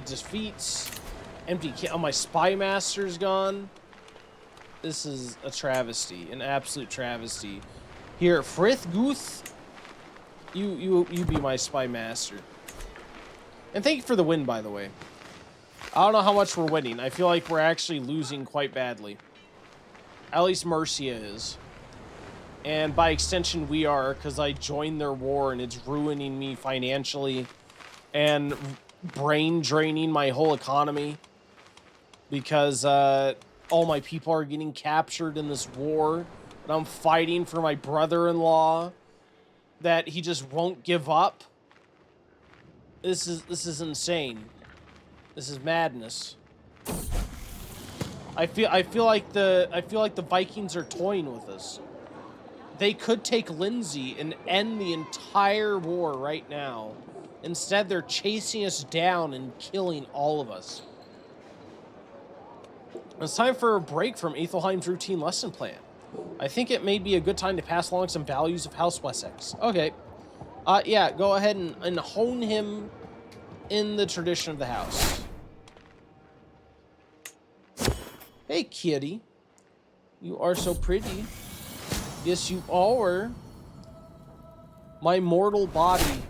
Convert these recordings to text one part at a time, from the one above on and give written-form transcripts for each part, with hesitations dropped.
defeats. Empty oh, my spy master's gone. This is a travesty, an absolute travesty. Here, Frithguth, you be my spy master. And thank you for the win, by the way. I don't know how much we're winning. I feel like we're actually losing quite badly. At least Mercia is. And by extension, we are, because I joined their war and it's ruining me financially and brain draining my whole economy. Because all my people are getting captured in this war. And I'm fighting for my brother-in-law that he just won't give up. This is insane. This is madness. I feel like the Vikings are toying with us. They could take Lindsay and end the entire war right now. Instead, they're chasing us down and killing all of us. It's time for a break from Ethelheim's routine lesson plan. I think it may be a good time to pass along some values of House Wessex. Okay. Yeah, go ahead and hone him in the tradition of the house. Hey, kitty. You are so pretty. Yes, you are. My mortal body.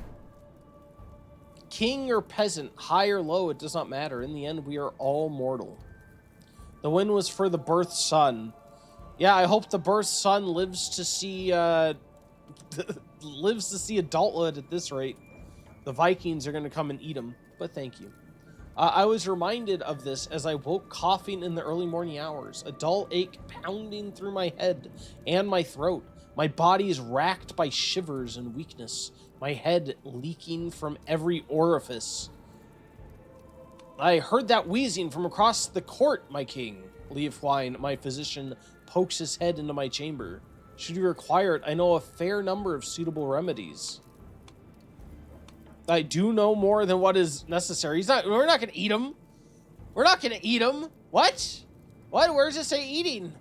King or peasant, high or low, it does not matter. In the end, we are all mortal. The win was for the birth son. Yeah, I hope the birth son lives to see adulthood at this rate. The Vikings are going to come and eat him, but thank you. I was reminded of this as I woke coughing in the early morning hours, a dull ache pounding through my head and my throat. My body is racked by shivers and weakness, my head leaking from every orifice. I heard that wheezing from across the court, my king. Leofwine, my physician, pokes his head into my chamber. Should you require it, I know a fair number of suitable remedies. I do know more than what is necessary. We're not going to eat him. We're not going to eat him. What? What? Where does it say eating?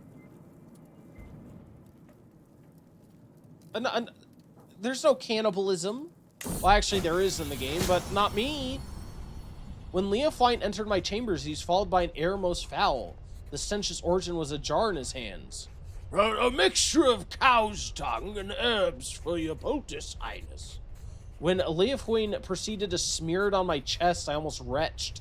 There's no cannibalism. Well, actually, there is in the game, but not me. When Leofwine entered my chambers, he was followed by an air most foul. The stench's origin was a jar in his hands. A mixture of cow's tongue and herbs for your poultice, highness. When Leofwine proceeded to smear it on my chest, I almost retched.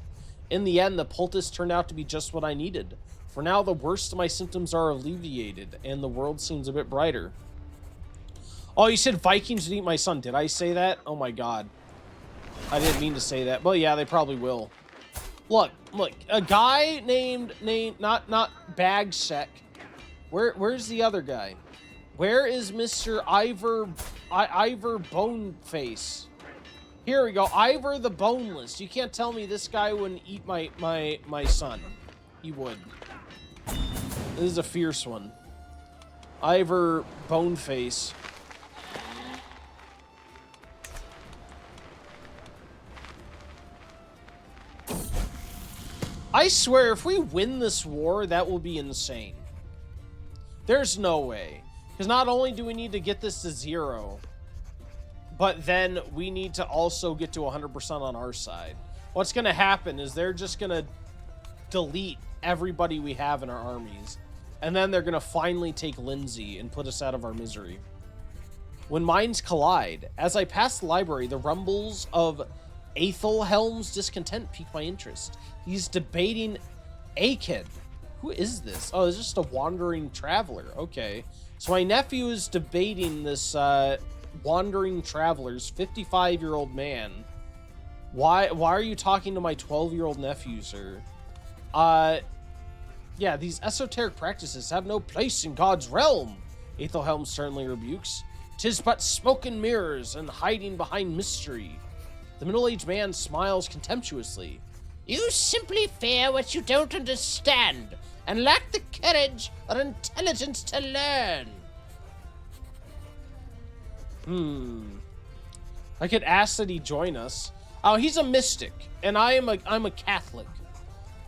In the end, the poultice turned out to be just what I needed. For now, the worst of my symptoms are alleviated, and the world seems a bit brighter. Oh, you said Vikings would eat my son. Did I say that? Oh my god. I didn't mean to say that. But yeah, they probably will. Look, a guy named not Bagsec. Where's the other guy? Where is Mr. Ivor Boneface? Here we go. Ivor the Boneless. You can't tell me this guy wouldn't eat my son. He would. This is a fierce one. Ivor Boneface. I swear, if we win this war, that will be insane. There's no way. Because not only do we need to get this to 0, but then we need to also get to 100% on our side. What's going to happen is they're just going to delete everybody we have in our armies. And then they're going to finally take Lindsay and put us out of our misery. When minds collide, as I pass the library, the rumbles of Aethelhelm's discontent piqued my interest. He's debating Aked. Who is this? Oh, it's just a wandering traveler. Okay. So my nephew is debating this wandering traveler's 55-year-old man. Why are you talking to my 12-year-old nephew, sir? Yeah, these esoteric practices have no place in God's realm, Aethelhelm certainly rebukes. 'Tis but smoke and mirrors and hiding behind mystery. The middle-aged man smiles contemptuously. You simply fear what you don't understand and lack the courage or intelligence to learn. I could ask that he join us. Oh, he's a mystic, and I'm a Catholic.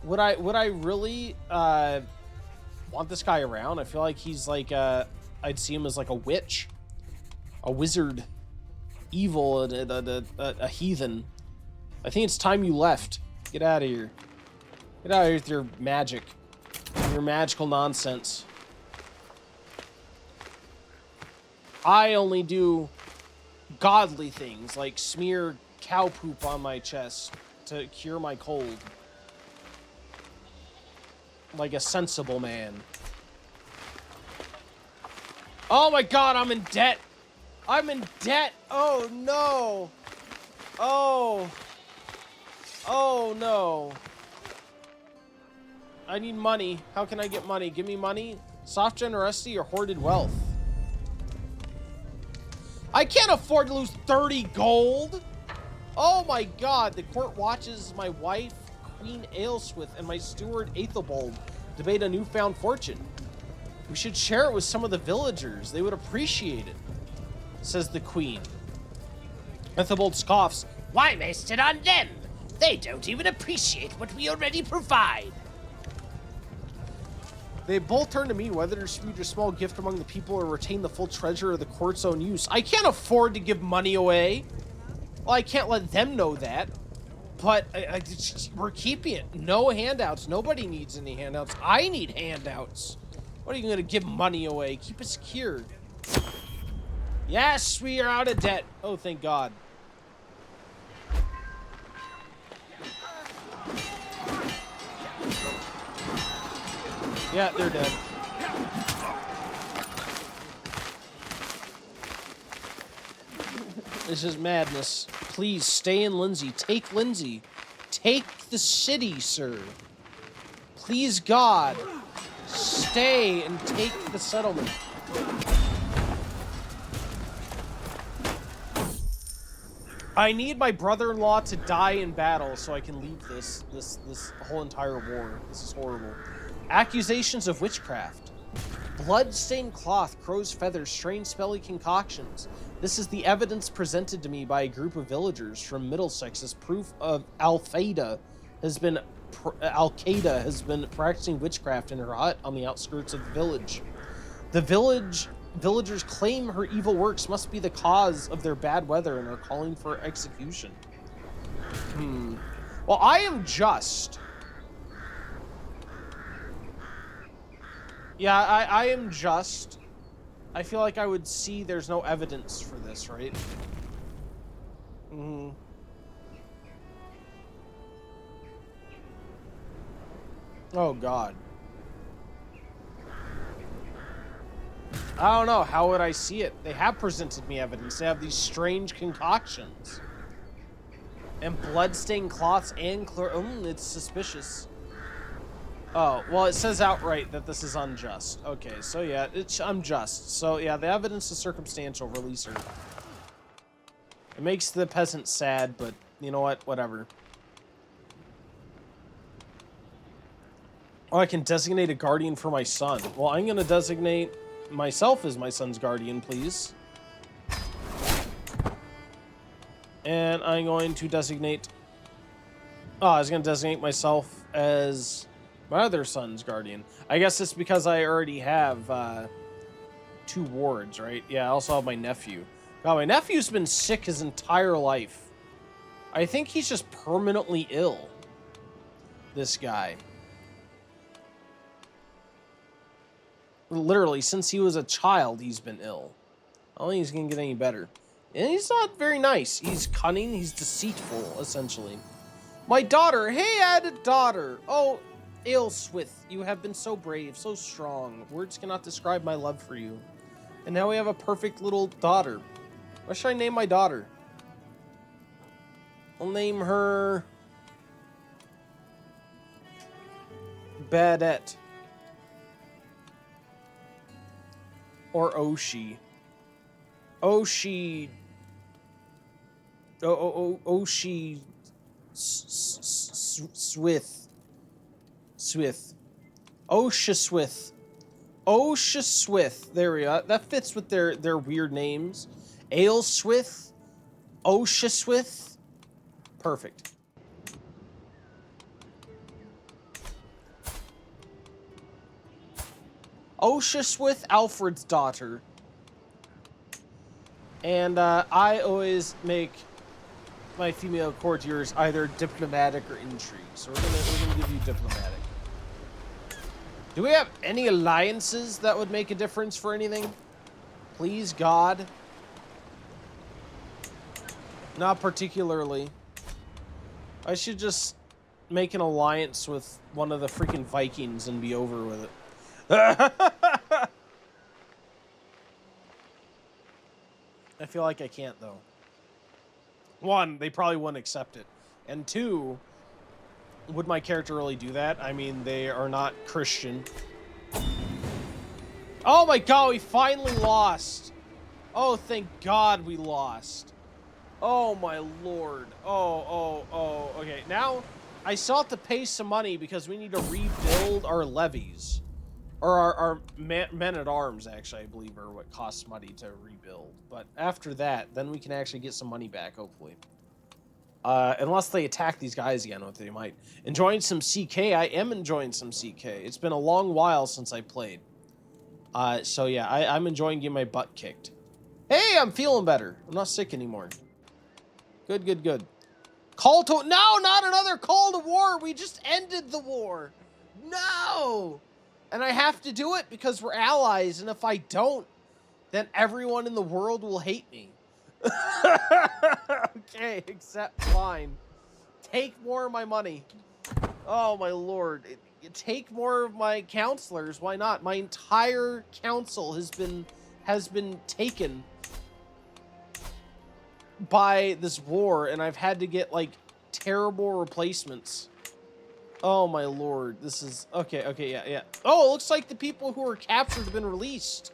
Would I really want this guy around? I feel like he's like I'd see him as like a witch, a wizard, evil, a heathen. I think it's time you left. Get out of here. Get out of here with your magic. Your magical nonsense. I only do godly things, like smear cow poop on my chest to cure my cold. Like a sensible man. Oh my god, I'm in debt! I'm in debt! Oh no! Oh! Oh no! I need money. How can I get money? Give me money? Soft generosity or hoarded wealth? I can't afford to lose 30 gold! Oh my god, the court watches my wife, Queen Aelswith, and my steward, Aethelbald, debate a newfound fortune. We should share it with some of the villagers. They would appreciate it, says the queen. Aethelbald scoffs. Why waste it on them? They don't even appreciate what we already provide. They both turn to me whether to distribute a small gift among the people or retain the full treasure of the court's own use. I can't afford to give money away. Well, I can't let them know that. But we're keeping it. No handouts. Nobody needs any handouts. I need handouts. What are you going to give money away? Keep it secure. Yes, we are out of debt. Oh, thank God. Yeah, they're dead. This is madness. Please stay in Lindsay. Take Lindsay. Take the city, sir. Please, God. Stay and take the settlement. I need my brother-in-law to die in battle so I can leave this whole entire war. This is horrible. Accusations of witchcraft. Blood-stained cloth, crow's feathers, strange spelly concoctions. This is the evidence presented to me by a group of villagers from Middlesex as proof of Al-Qaeda has been practicing witchcraft in her hut on the outskirts of the village. The villagers claim her evil works must be the cause of their bad weather and are calling for execution. Well, I am just. Yeah, I am just. I feel like I would see there's no evidence for this, right? Oh, God. I don't know. How would I see it? They have presented me evidence. They have these strange concoctions. And bloodstained cloths and it's suspicious. Oh, well, it says outright that this is unjust. Okay, so yeah, it's unjust. So yeah, the evidence is circumstantial. Release her. It makes the peasant sad, but you know what? Whatever. Oh, I can designate a guardian for my son. Well, I'm going to designate myself as my son's guardian, please. And I'm going to designate... Oh, I was going to designate myself as my other son's guardian. I guess it's because I already have 2 wards, right? Yeah, I also have my nephew. God, my nephew's been sick his entire life. I think he's just permanently ill. This guy. Literally, since he was a child, he's been ill. I don't think he's going to get any better. And he's not very nice. He's cunning. He's deceitful, essentially. My daughter. Hey, I had a daughter. Oh, Aelswith, you have been so brave, so strong. Words cannot describe my love for you. And now we have a perfect little daughter. What should I name my daughter? I'll name her... Badette. Or Oshi. Oshi. Oshi. Swith. Swith. Oshaswith. Oshaswith. There we go. That fits with their weird names. Aelswith. Oshaswith. Perfect. Oshaswith, Alfred's daughter. And I always make my female courtiers either diplomatic or intrigue. So we're gonna give you diplomatic. Do we have any alliances that would make a difference for anything? Please, God. Not particularly. I should just make an alliance with one of the freaking Vikings and be over with it. I feel like I can't, though. One, they probably wouldn't accept it. And two, would my character really do that? I mean, they are not Christian. Oh my god, we finally lost. Oh, thank God we lost. Oh my lord. Oh. Okay, now I still have to pay some money because we need to rebuild our levies. Or our men-at-arms, actually, I believe, are what costs money to rebuild. But after that, then we can actually get some money back, hopefully. Unless they attack these guys again, what they might. Enjoying some CK? I am enjoying some CK. It's been a long while since I played. So yeah, I'm enjoying getting my butt kicked. Hey, I'm feeling better. I'm not sick anymore. Good. Call to... No, not another call to war! We just ended the war! No! And I have to do it because we're allies, and if I don't, then everyone in the world will hate me. Okay, except fine. Take more of my money. Oh my lord. Take more of my counselors. Why not? My entire council has been taken by this war, and I've had to get like terrible replacements. Oh my lord, this is... Okay, yeah. Oh, it looks like the people who were captured have been released.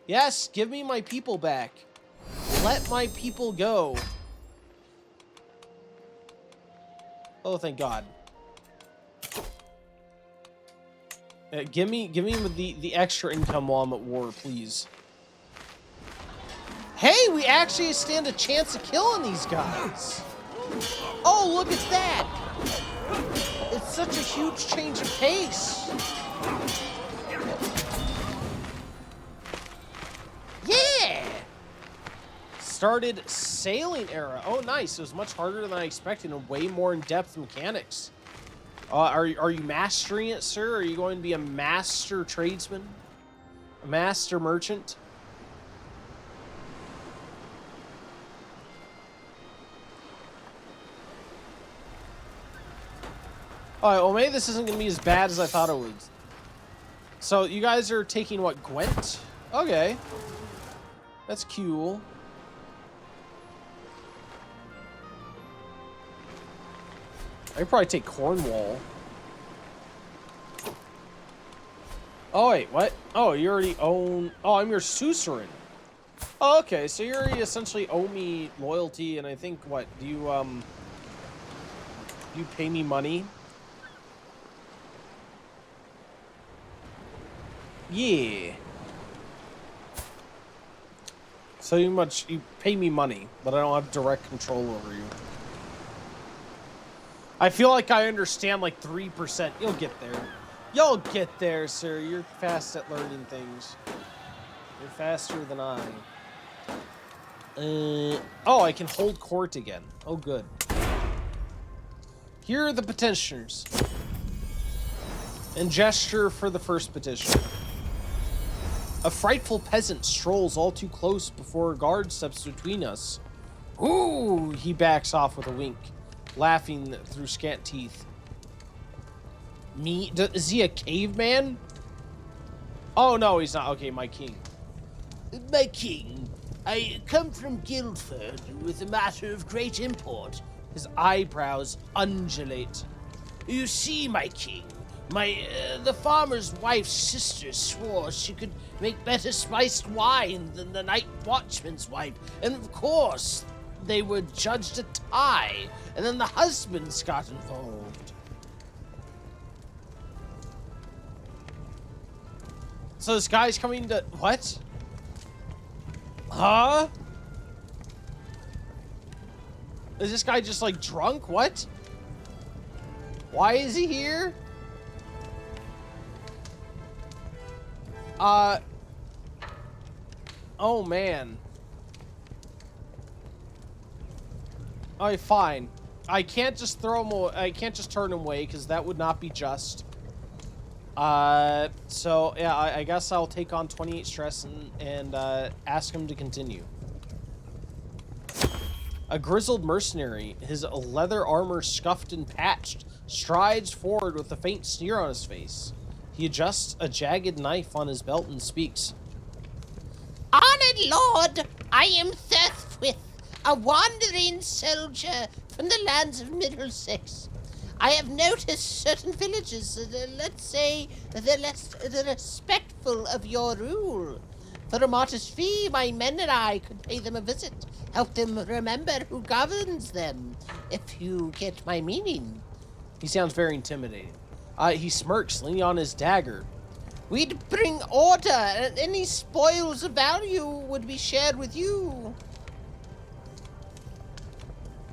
Yes, give me my people back. Let my people go. Oh, thank God. Give me the extra income while I'm at war, please. Hey, we actually stand a chance of killing these guys. Oh, look at that. It's such a huge change of pace. Yeah! Started sailing era. Oh, nice. It was much harder than I expected and way more in-depth mechanics. Are you mastering it, sir? Are you going to be a master tradesman? A master merchant? Alright, well, maybe this isn't going to be as bad as I thought it would. So, you guys are taking, what, Gwent? Okay. That's cool. I could probably take Cornwall. Oh, wait, what? Oh, you already own... Oh, I'm your suzerain. Oh, okay, so you already essentially owe me loyalty, and I think, what, do you pay me money? Yeah. So you pay me money, but I don't have direct control over you. I feel like I understand like 3%. You'll get there. You'll get there, sir. You're fast at learning things. You're faster than I. Oh, I can hold court again. Oh, good. Here are the petitioners. And gesture for the first petition. A frightful peasant strolls all too close before a guard steps between us. Ooh, he backs off with a wink, laughing through scant teeth. Me? Is he a caveman? Oh, no, he's not. Okay, my king. My king, I come from Guildford with a matter of great import. His eyebrows undulate. You see, my king, the farmer's wife's sister swore she could make better spiced wine than the night watchman's wife. And of course, they were judged a tie, and then the husbands got involved. So this guy's coming to... What? Huh? Is this guy just, like, drunk? What? Why is he here? Oh, man. Alright, fine. I can't just throw him away. I can't just turn him away, because that would not be just. So, yeah, I guess I'll take on 28 stress and ask him to continue. A grizzled mercenary, his leather armor scuffed and patched, strides forward with a faint sneer on his face. He adjusts a jagged knife on his belt and speaks. Honored Lord, I am Thurthwith, a wandering soldier from the lands of Middlesex. I have noticed certain villages, let's say, they're less respectful of your rule. For a modest fee, my men and I could pay them a visit, help them remember who governs them, if you get my meaning. He sounds very intimidating. He smirks, leaning on his dagger. We'd bring order, and any spoils of value would be shared with you.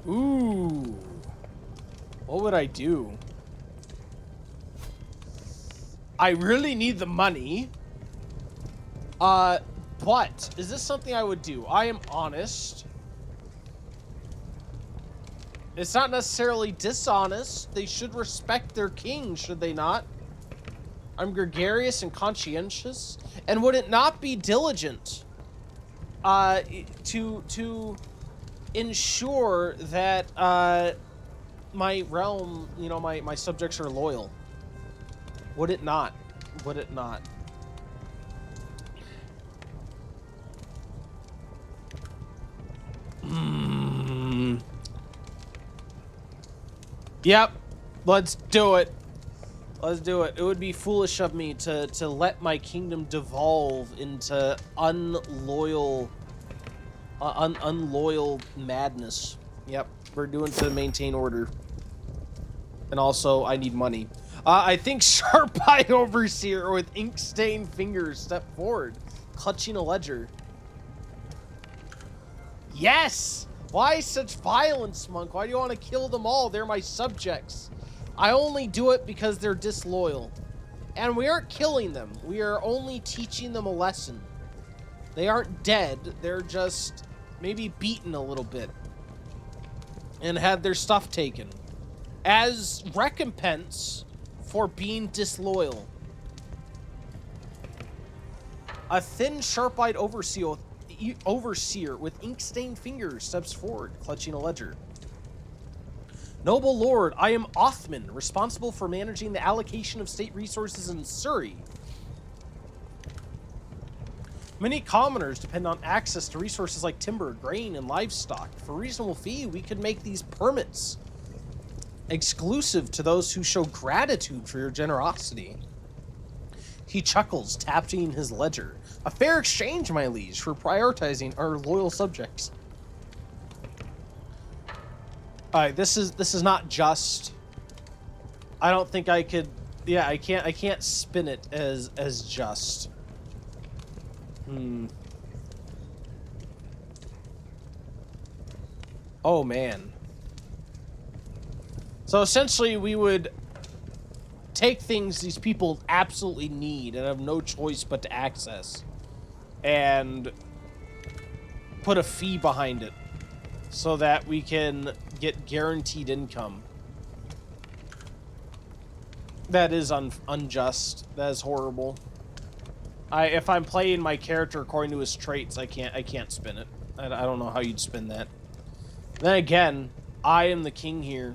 Ooh. What would I do? I really need the money. But is this something I would do? I am honest. It's not necessarily dishonest. They should respect their king, should they not? I'm gregarious and conscientious. And would it not be diligent to ensure that my realm, you know, my subjects are loyal? Would it not? Would it not? Yep, let's do it. Let's do it. It would be foolish of me to let my kingdom devolve into unloyal madness. Yep, we're doing to maintain order. And also, I need money. I think Sharp-Eyed Overseer with ink-stained fingers stepped forward, clutching a ledger. Yes! Why such violence, Monk? Why do you want to kill them all? They're my subjects. I only do it because they're disloyal. And we aren't killing them. We are only teaching them a lesson. They aren't dead. They're just maybe beaten a little bit. And had their stuff taken. As recompense for being disloyal. A thin, sharp-eyed overseer with ink-stained fingers steps forward, clutching a ledger. Noble Lord, I am Othman, responsible for managing the allocation of state resources in Surrey. Many commoners depend on access to resources like timber, grain, and livestock. For a reasonable fee, we could make these permits exclusive to those who show gratitude for your generosity. He chuckles, tapping his ledger. A fair exchange, my liege, for prioritizing our loyal subjects. Alright, this is not just. I don't think I could. Yeah, I can't spin it as just. Oh man. So essentially we would take things these people absolutely need and have no choice but to access and put a fee behind it so that we can get guaranteed income. That is unjust. That is horrible. If I'm playing my character according to his traits, I can't spin it. I don't know how you'd spin that. Then again, I am the king here.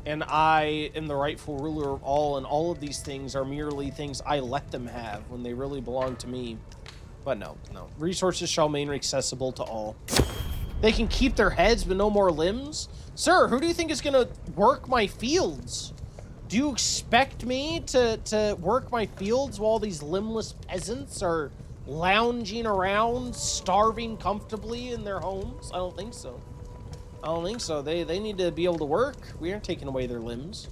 And I am the rightful ruler of all, and all of these things are merely things I let them have when they really belong to me. But no. Resources shall remain accessible to all. They can keep their heads, but no more limbs? Sir, who do you think is going to work my fields? Do you expect me to work my fields while these limbless peasants are lounging around, starving comfortably in their homes? I don't think so. I don't think so. They need to be able to work. We aren't taking away their limbs.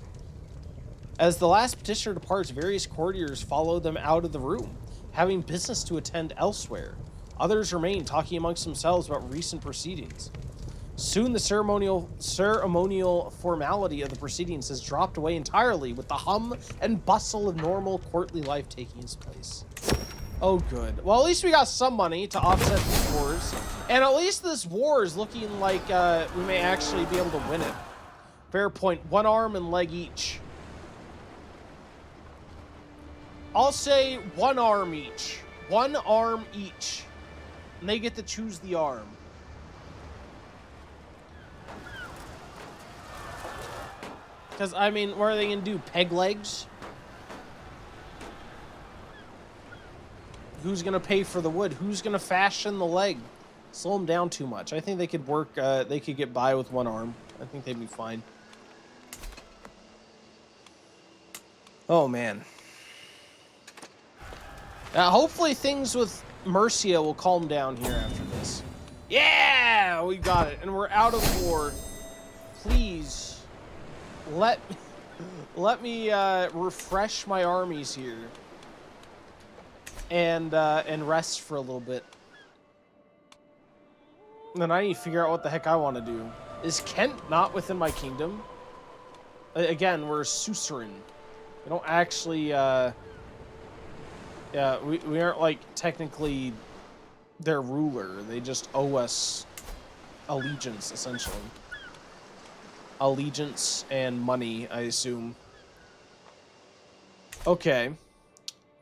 As the last petitioner departs, various courtiers follow them out of the room, having business to attend elsewhere. Others remain, talking amongst themselves about recent proceedings. Soon the ceremonial formality of the proceedings has dropped away entirely, with the hum and bustle of normal courtly life taking its place. Oh, good. Well, at least we got some money to offset these wars. And at least this war is looking like we may actually be able to win it. Fair point. 1 arm and leg each. I'll say 1 arm each. 1 arm each. And they get to choose the arm. Because, I mean, what are they going to do? Peg legs? Who's going to pay for the wood? Who's going to fashion the leg? Slow them down too much. I think they could work, they could get by with 1 arm. I think they'd be fine. Oh, man. Hopefully things with Mercia will calm down here after this. Yeah! We got it. And we're out of war. Please, let me refresh my armies here. And rest for a little bit. And then I need to figure out what the heck I want to do. Is Kent not within my kingdom? Again, we're suzerain. We don't actually, yeah, we aren't, like, technically their ruler. They just owe us allegiance, essentially. Allegiance and money, I assume. Okay.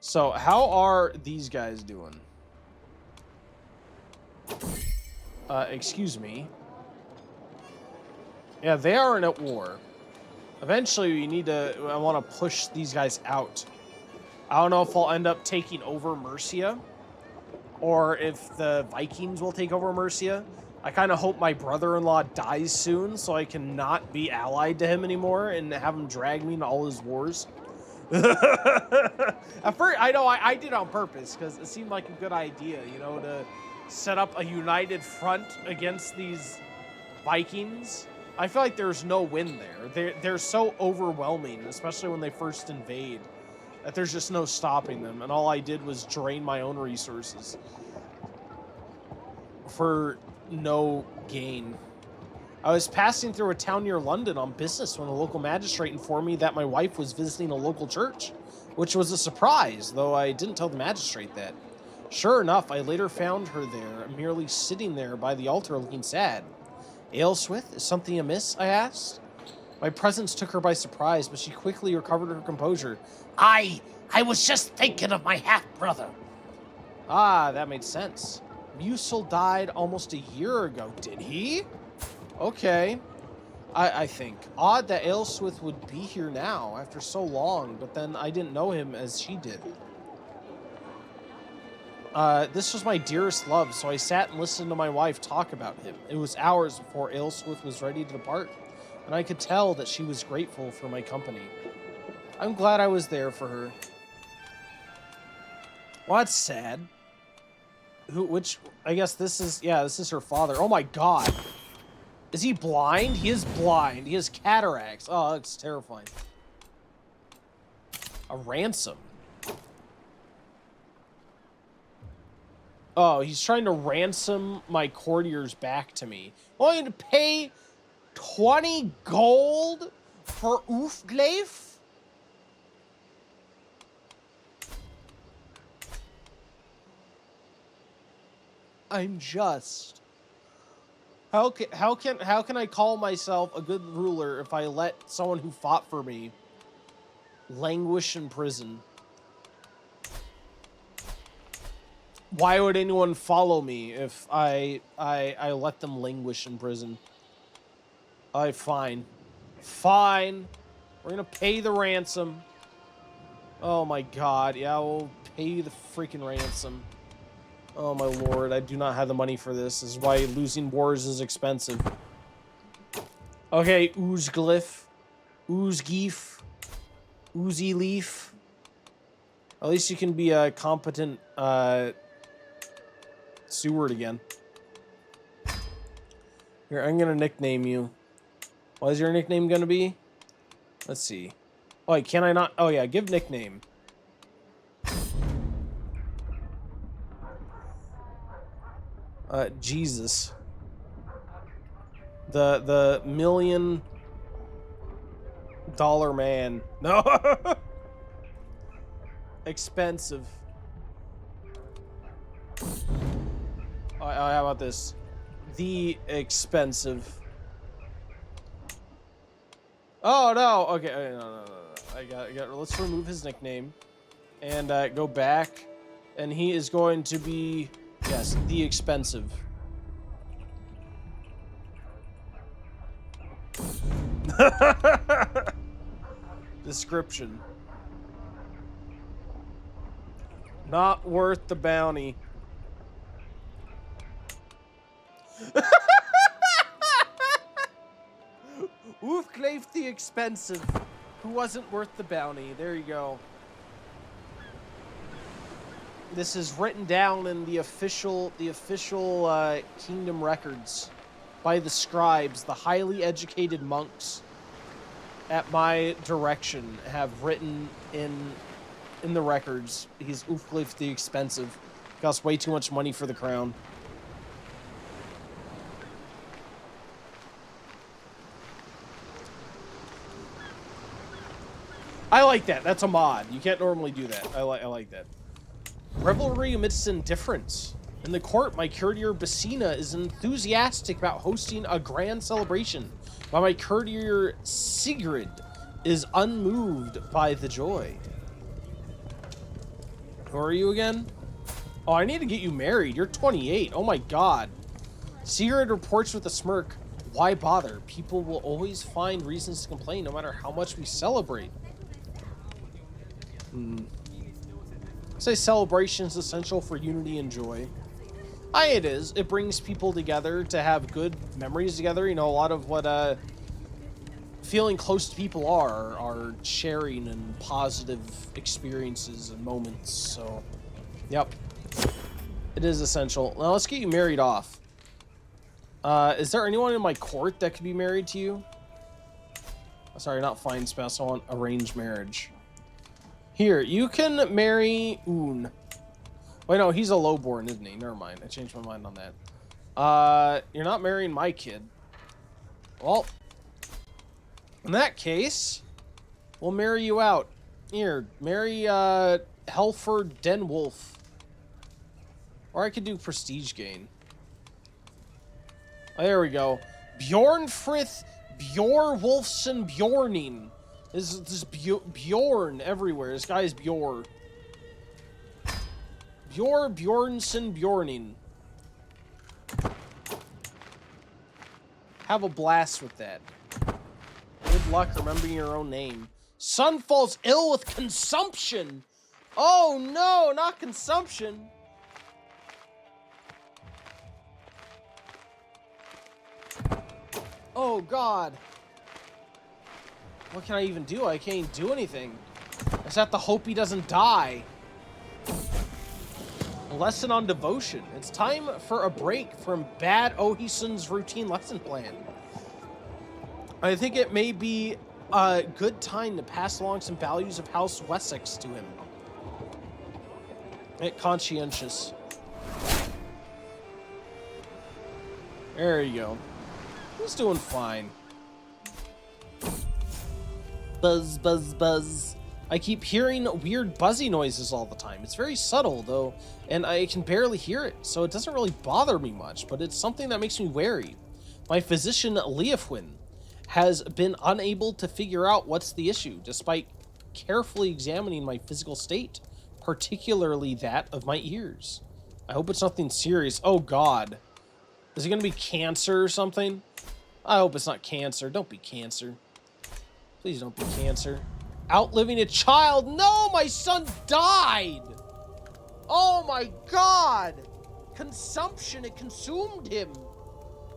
So, how are these guys doing? Excuse me. Yeah, they aren't at war. Eventually, we need to... I want to push these guys out. I don't know if I'll end up taking over Mercia, or if the Vikings will take over Mercia. I kind of hope my brother-in-law dies soon, so I can not be allied to him anymore and have him drag me into all his wars. At first, I know I did it on purpose because it seemed like a good idea, you know, to set up a united front against these Vikings. I feel like there's no win there. They're so overwhelming, especially when they first invade, that there's just no stopping them. And all I did was drain my own resources for no gain. I was passing through a town near London on business when a local magistrate informed me that my wife was visiting a local church, which was a surprise, though I didn't tell the magistrate that. Sure enough, I later found her there, merely sitting there by the altar looking sad. Aylesworth, is something amiss? I asked. My presence took her by surprise, but she quickly recovered her composure. I was just thinking of my half-brother. Ah, that made sense. Musil died almost a year ago, did he? Okay. I think. Odd that Aylesworth would be here now after so long, but then I didn't know him as she did. This was my dearest love, so I sat and listened to my wife talk about him. It was hours before Aylesworth was ready to depart, and I could tell that she was grateful for my company. I'm glad I was there for her. Well, that's sad. I guess this is, yeah, this is her father. Oh my god. Is he blind? He is blind. He has cataracts. Oh, that's terrifying. A ransom. Oh, he's trying to ransom my courtiers back to me. I'm going to pay 20 gold for Oofgleif? I'm just... How can I call myself a good ruler if I let someone who fought for me languish in prison? Why would anyone follow me if I let them languish in prison? Fine. Fine. We're gonna pay the ransom. Oh my god, yeah, we'll pay the freaking ransom. Oh my lord, I do not have the money for this. This is why losing wars is expensive. Okay, Oozglyph. Oozgeef. Oozy Leaf. At least you can be a competent, Seward again. Here, I'm gonna nickname you. What is your nickname gonna be? Let's see. Oh, wait, can I not? Oh yeah, give nickname. Jesus. The $1 million man. No. Expensive. How about this? The expensive. Oh no! Okay, no. I got. Let's remove his nickname, and go back, and he is going to be, yes, the expensive. Description. Not worth the bounty. Oofclave the expensive, who wasn't worth the bounty. There you go. This is written down in the official kingdom records by the scribes. The highly educated monks at my direction have written in the records. He's Oofclave the expensive. Costs way too much money for the crown. I like that. That's a mod. You can't normally do that. I like that. Revelry amidst indifference. In the court, my courtier Basina is enthusiastic about hosting a grand celebration, while my courtier Sigrid is unmoved by the joy. Who are you again? Oh, I need to get you married. You're 28. Oh my god. Sigrid reports with a smirk. Why bother? People will always find reasons to complain no matter how much we celebrate. Say celebration is essential for unity and joy. Aye, it is. It brings people together to have good memories together. You know, a lot of what feeling close to people are sharing and positive experiences and moments. So, yep. It is essential. Now let's get you married off. Is there anyone in my court that could be married to you? Sorry, not fine spouse. I want arranged marriage. Here, you can marry Un. Wait, no, he's a lowborn, isn't he? Never mind. I changed my mind on that. You're not marrying my kid. Well, in that case, we'll marry you out. Here, marry Helfer Denwolf. Or I could do prestige gain. Oh, there we go. Bjornfrith Bjorwolfsson Bjorning. This Bjorn everywhere. This guy is Bjor. Bjornsson Bjorning. Have a blast with that. Good luck remembering your own name. Son falls ill with consumption. Oh no, not consumption. Oh god. What can I even do? I can't even do anything. I just have to hope he doesn't die. A lesson on devotion. It's time for a break from Bad Ohison's routine lesson plan. I think it may be a good time to pass along some values of House Wessex to him. Conscientious. There you go. He's doing fine. Buzz, buzz, buzz. I keep hearing weird buzzy noises all the time. It's very subtle, though, and I can barely hear it, so it doesn't really bother me much, but it's something that makes me wary. My physician, Leofwin, has been unable to figure out what's the issue, despite carefully examining my physical state, particularly that of my ears. I hope it's nothing serious. Oh, God. Is it going to be cancer or something? I hope it's not cancer. Don't be cancer. Please don't be cancer. Outliving a child. No, my son died. Oh my god. Consumption, it consumed him.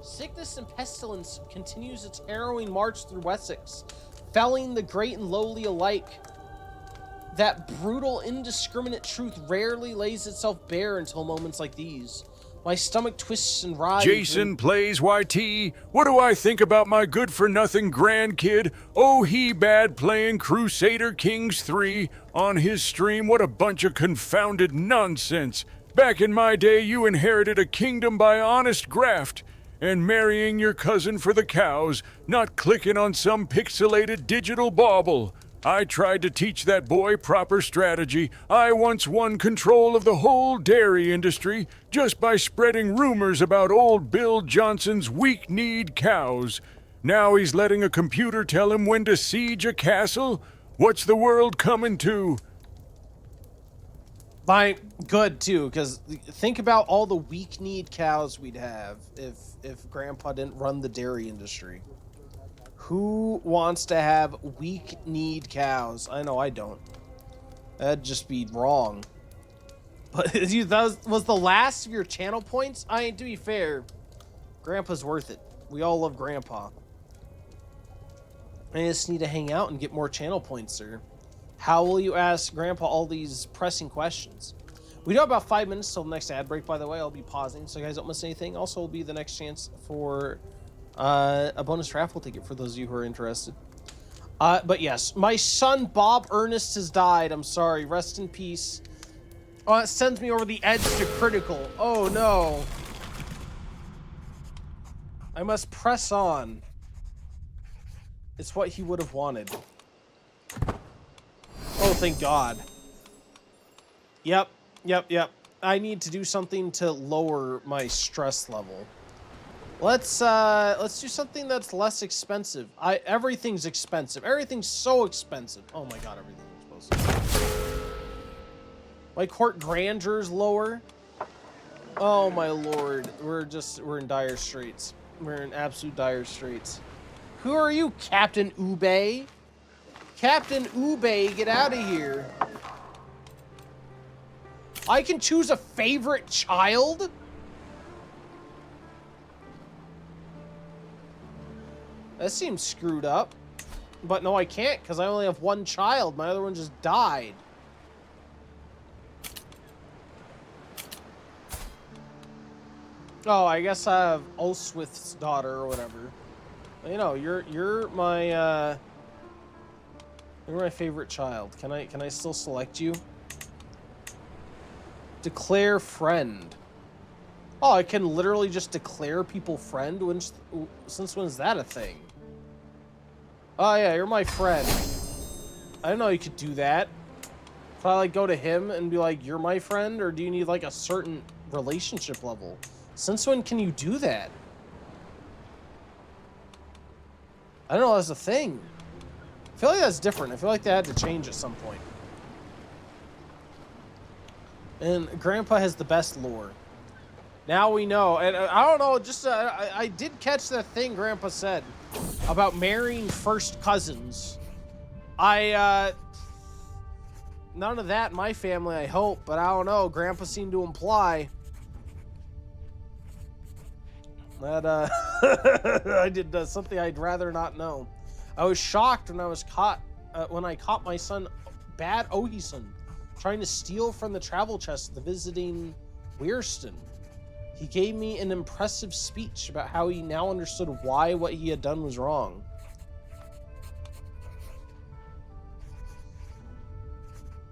Sickness and pestilence continues its harrowing march through Wessex, felling the great and lowly alike. That brutal, indiscriminate truth rarely lays itself bare until moments like these. My stomach twists and writhes. Jason plays YT. What do I think about my good-for-nothing grandkid? Oh, he bad playing Crusader Kings 3 on his stream. What a bunch of confounded nonsense. Back in my day, you inherited a kingdom by honest graft and marrying your cousin for the cows, not clicking on some pixelated digital bauble. I tried to teach that boy proper strategy. I once won control of the whole dairy industry just by spreading rumors about old Bill Johnson's weak-kneed cows. Now he's letting a computer tell him when to siege a castle? What's the world coming to? Fine, good too, because think about all the weak-kneed cows we'd have if Grandpa didn't run the dairy industry. Who wants to have weak-kneed cows? I know I don't. That'd just be wrong. But that was the last of your channel points? I mean, to be fair, Grandpa's worth it. We all love Grandpa. I just need to hang out and get more channel points, sir. How will you ask Grandpa all these pressing questions? We do have about 5 minutes till the next ad break, by the way. I'll be pausing so you guys don't miss anything. Also, will be the next chance for a bonus raffle ticket for those of you who are interested. But yes, my son Bob Ernest has died. I'm sorry. Rest in peace. Oh, it sends me over the edge to critical. Oh no. I must press on. It's what he would have wanted. Oh, thank God. Yep. I need to do something to lower my stress level. Let's do something that's less expensive. Everything's expensive. Everything's so expensive. Oh my God, everything's expensive. My court grandeur's lower. Oh my Lord, we're in dire straits. We're in absolute dire straits. Who are you, Captain Ube? Captain Ube, get out of here. I can choose a favorite child? That seems screwed up. But no, I can't, because I only have one child. My other one just died. Oh, I guess I have Oswith's daughter or whatever. You know, you're my favorite child. Can I still select you? Declare friend. Oh, I can literally just declare people friend. Since when is that a thing? Oh yeah, you're my friend. I didn't know you could do that. If I like go to him and be like, you're my friend, or do you need like a certain relationship level? Since when can you do that? I don't know, that's a thing. I feel like that's different. I feel like they had to change at some point. And Grandpa has the best lore. Now we know. And I don't know, just I did catch that thing Grandpa said about marrying first cousins. None of that in my family, I hope, but I don't know. Grandpa seemed to imply that I did something I'd rather not know. I was shocked when I caught my son Bad Ohison trying to steal from the travel chest of the visiting Weirston. He gave me an impressive speech about how he now understood why what he had done was wrong.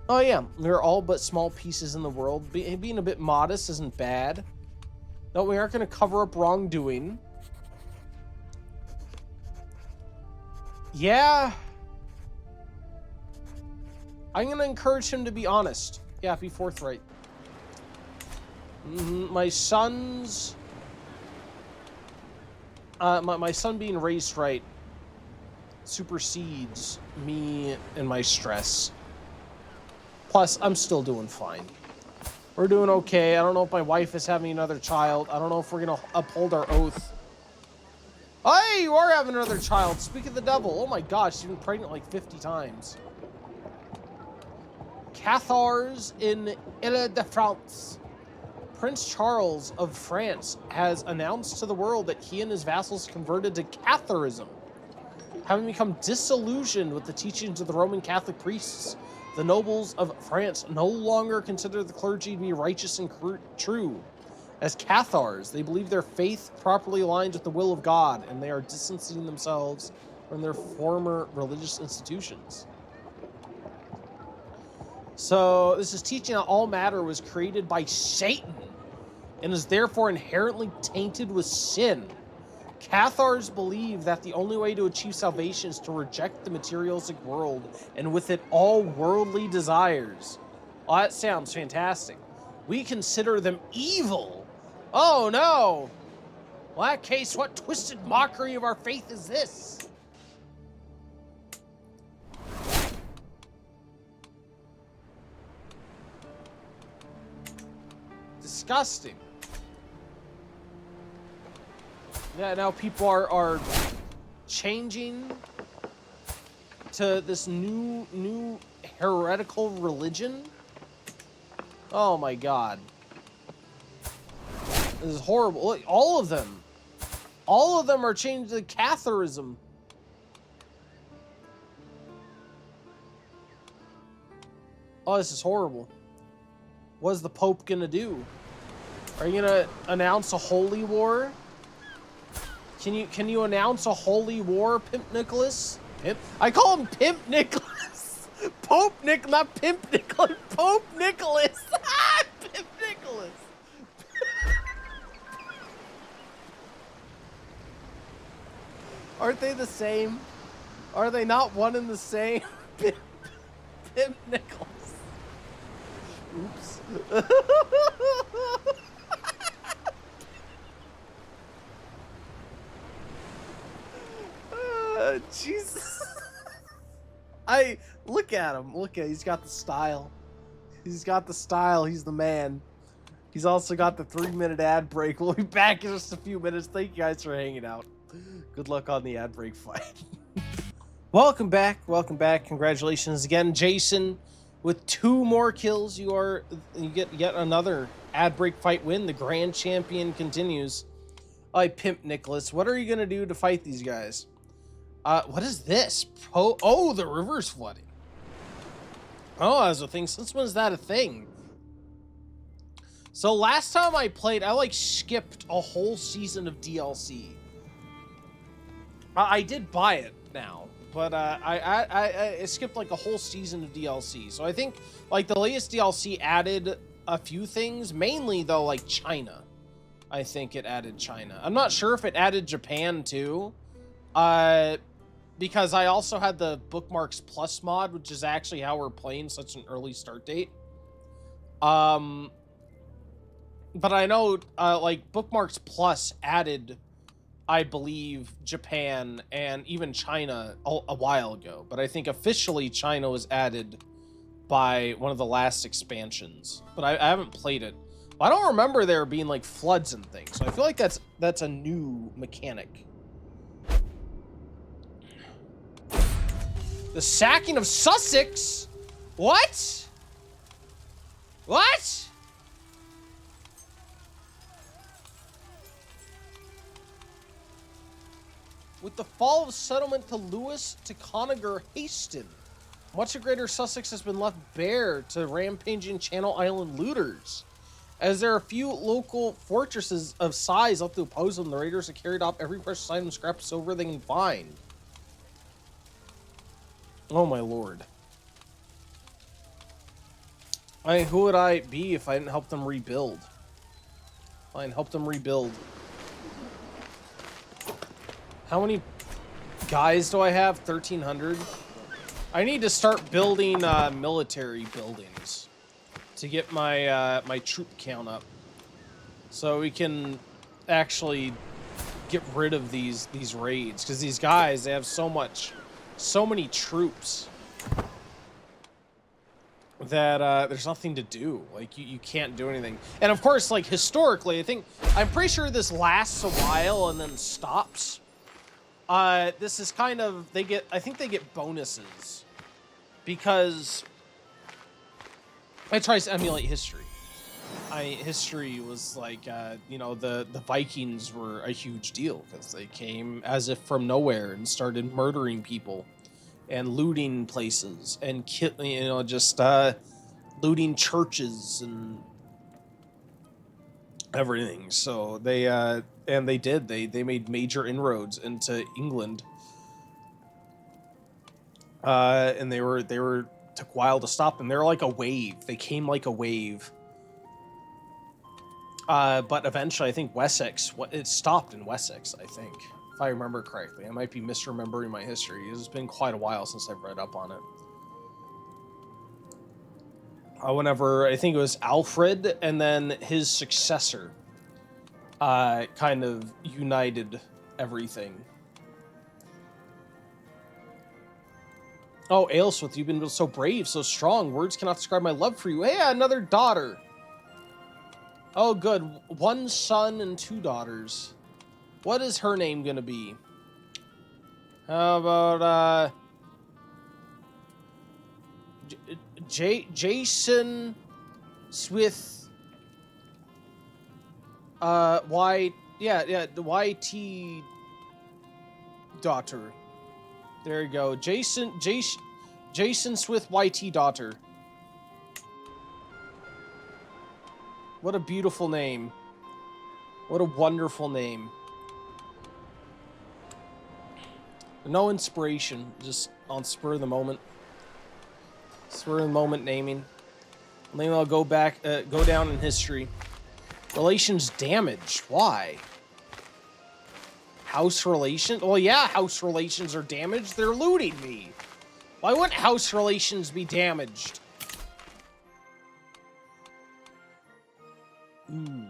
Oh yeah, we're all but small pieces in the world. Being a bit modest isn't bad. No, we aren't going to cover up wrongdoing. Yeah. I'm going to encourage him to be honest. Yeah, be forthright. My son's... my son being raised right supersedes me and my stress. Plus, I'm still doing fine. We're doing okay. I don't know if my wife is having another child. I don't know if we're going to uphold our oath. Hey, you are having another child. Speak of the devil. Oh my gosh, she's been pregnant like 50 times. Cathars in Ile-de-France. Prince Charles of France has announced to the world that he and his vassals converted to Catharism. Having become disillusioned with the teachings of the Roman Catholic priests, the nobles of France no longer consider the clergy to be righteous and true. As Cathars, they believe their faith properly aligns with the will of God, and they are distancing themselves from their former religious institutions. So, this is teaching that all matter was created by Satan, and is therefore inherently tainted with sin. Cathars believe that the only way to achieve salvation is to reject the materialistic world and with it all worldly desires. Oh, that sounds fantastic. We consider them evil. Oh no! Well, in that case, what twisted mockery of our faith is this? Disgusting. Yeah, now people are changing to this new heretical religion. Oh my god. This is horrible. Look, all of them are changed to Catharism. Oh, this is horrible. What is the Pope gonna do? Are you gonna announce a holy war? Can you announce a holy war, Pimp Nicholas? Pimp? I call him Pimp Nicholas. Pope Nick, not Pimp Nicholas. Pope Nicholas. Pimp Nicholas. Aren't they the same? Are they not one and the same? Pimp Nicholas. Oops. Jesus. I look at him. Look at he's got the style. He's got the style. He's the man. He's also got the 3-minute ad break. We'll be back in just a few minutes. Thank you guys for hanging out. Good luck on the ad break fight. Welcome back. Welcome back. Congratulations again, Jason. With 2 more kills, you get yet another ad break fight win. The grand champion continues. I Pimp Nicholas. What are you gonna do to fight these guys? What is this? Oh, the river's flooding. Oh, that's a thing. Since when is that a thing? So last time I played, I like skipped a whole season of DLC. I did buy it now, but I skipped like a whole season of DLC. So I think like the latest DLC added a few things, mainly though like China. I think it added China. I'm not sure if it added Japan too. Because I also had the Bookmarks Plus mod, which is actually how we're playing such an early start date. But I know, like, Bookmarks Plus added, I believe, Japan and even China a while ago. But I think officially China was added by one of the last expansions. But I haven't played it. I don't remember there being, like, floods and things. So I feel like that's a new mechanic. The sacking of Sussex? What? What? With the fall of settlement to Lewis to Conager Haston, much of Greater Sussex has been left bare to rampaging Channel Island looters. As there are few local fortresses of size left to oppose them, the raiders have carried off every precious item, scrap of silver they can find. Oh my lord. Who would I be if I didn't help them rebuild? I didn't help them rebuild. How many guys do I have? 1,300? I need to start building military buildings to get my my troop count up. So we can actually get rid of these raids. Because these guys, they have so many troops that there's nothing to do. Like you can't do anything. And of course, like historically, I'm pretty sure this lasts a while and then stops. This is kind of I think they get bonuses because it tries to emulate history. History was like, you know, the Vikings were a huge deal because they came as if from nowhere and started murdering people and looting places and just looting churches and everything. So they made major inroads into England, and they took a while to stop them. They're like a wave. They came like a wave. But eventually, I think Wessex, it stopped in Wessex, I think, if I remember correctly. I might be misremembering my history. It's been quite a while since I've read up on it. Whenever, I think it was Alfred and then his successor kind of united everything. Oh, Ailswith, you've been so brave, so strong. Words cannot describe my love for you. Hey, another daughter. Oh, good. 1 son and 2 daughters. What is her name gonna be? How about, Jason Swith, the YT daughter. There you go. Jason Swith YT daughter. What a beautiful name. What a wonderful name. No inspiration, just on spur of the moment. Spur of the moment naming. I think I'll go down in history. Relations damaged. Why? House relations? Well, yeah, house relations are damaged. They're looting me. Why wouldn't house relations be damaged? Ooh.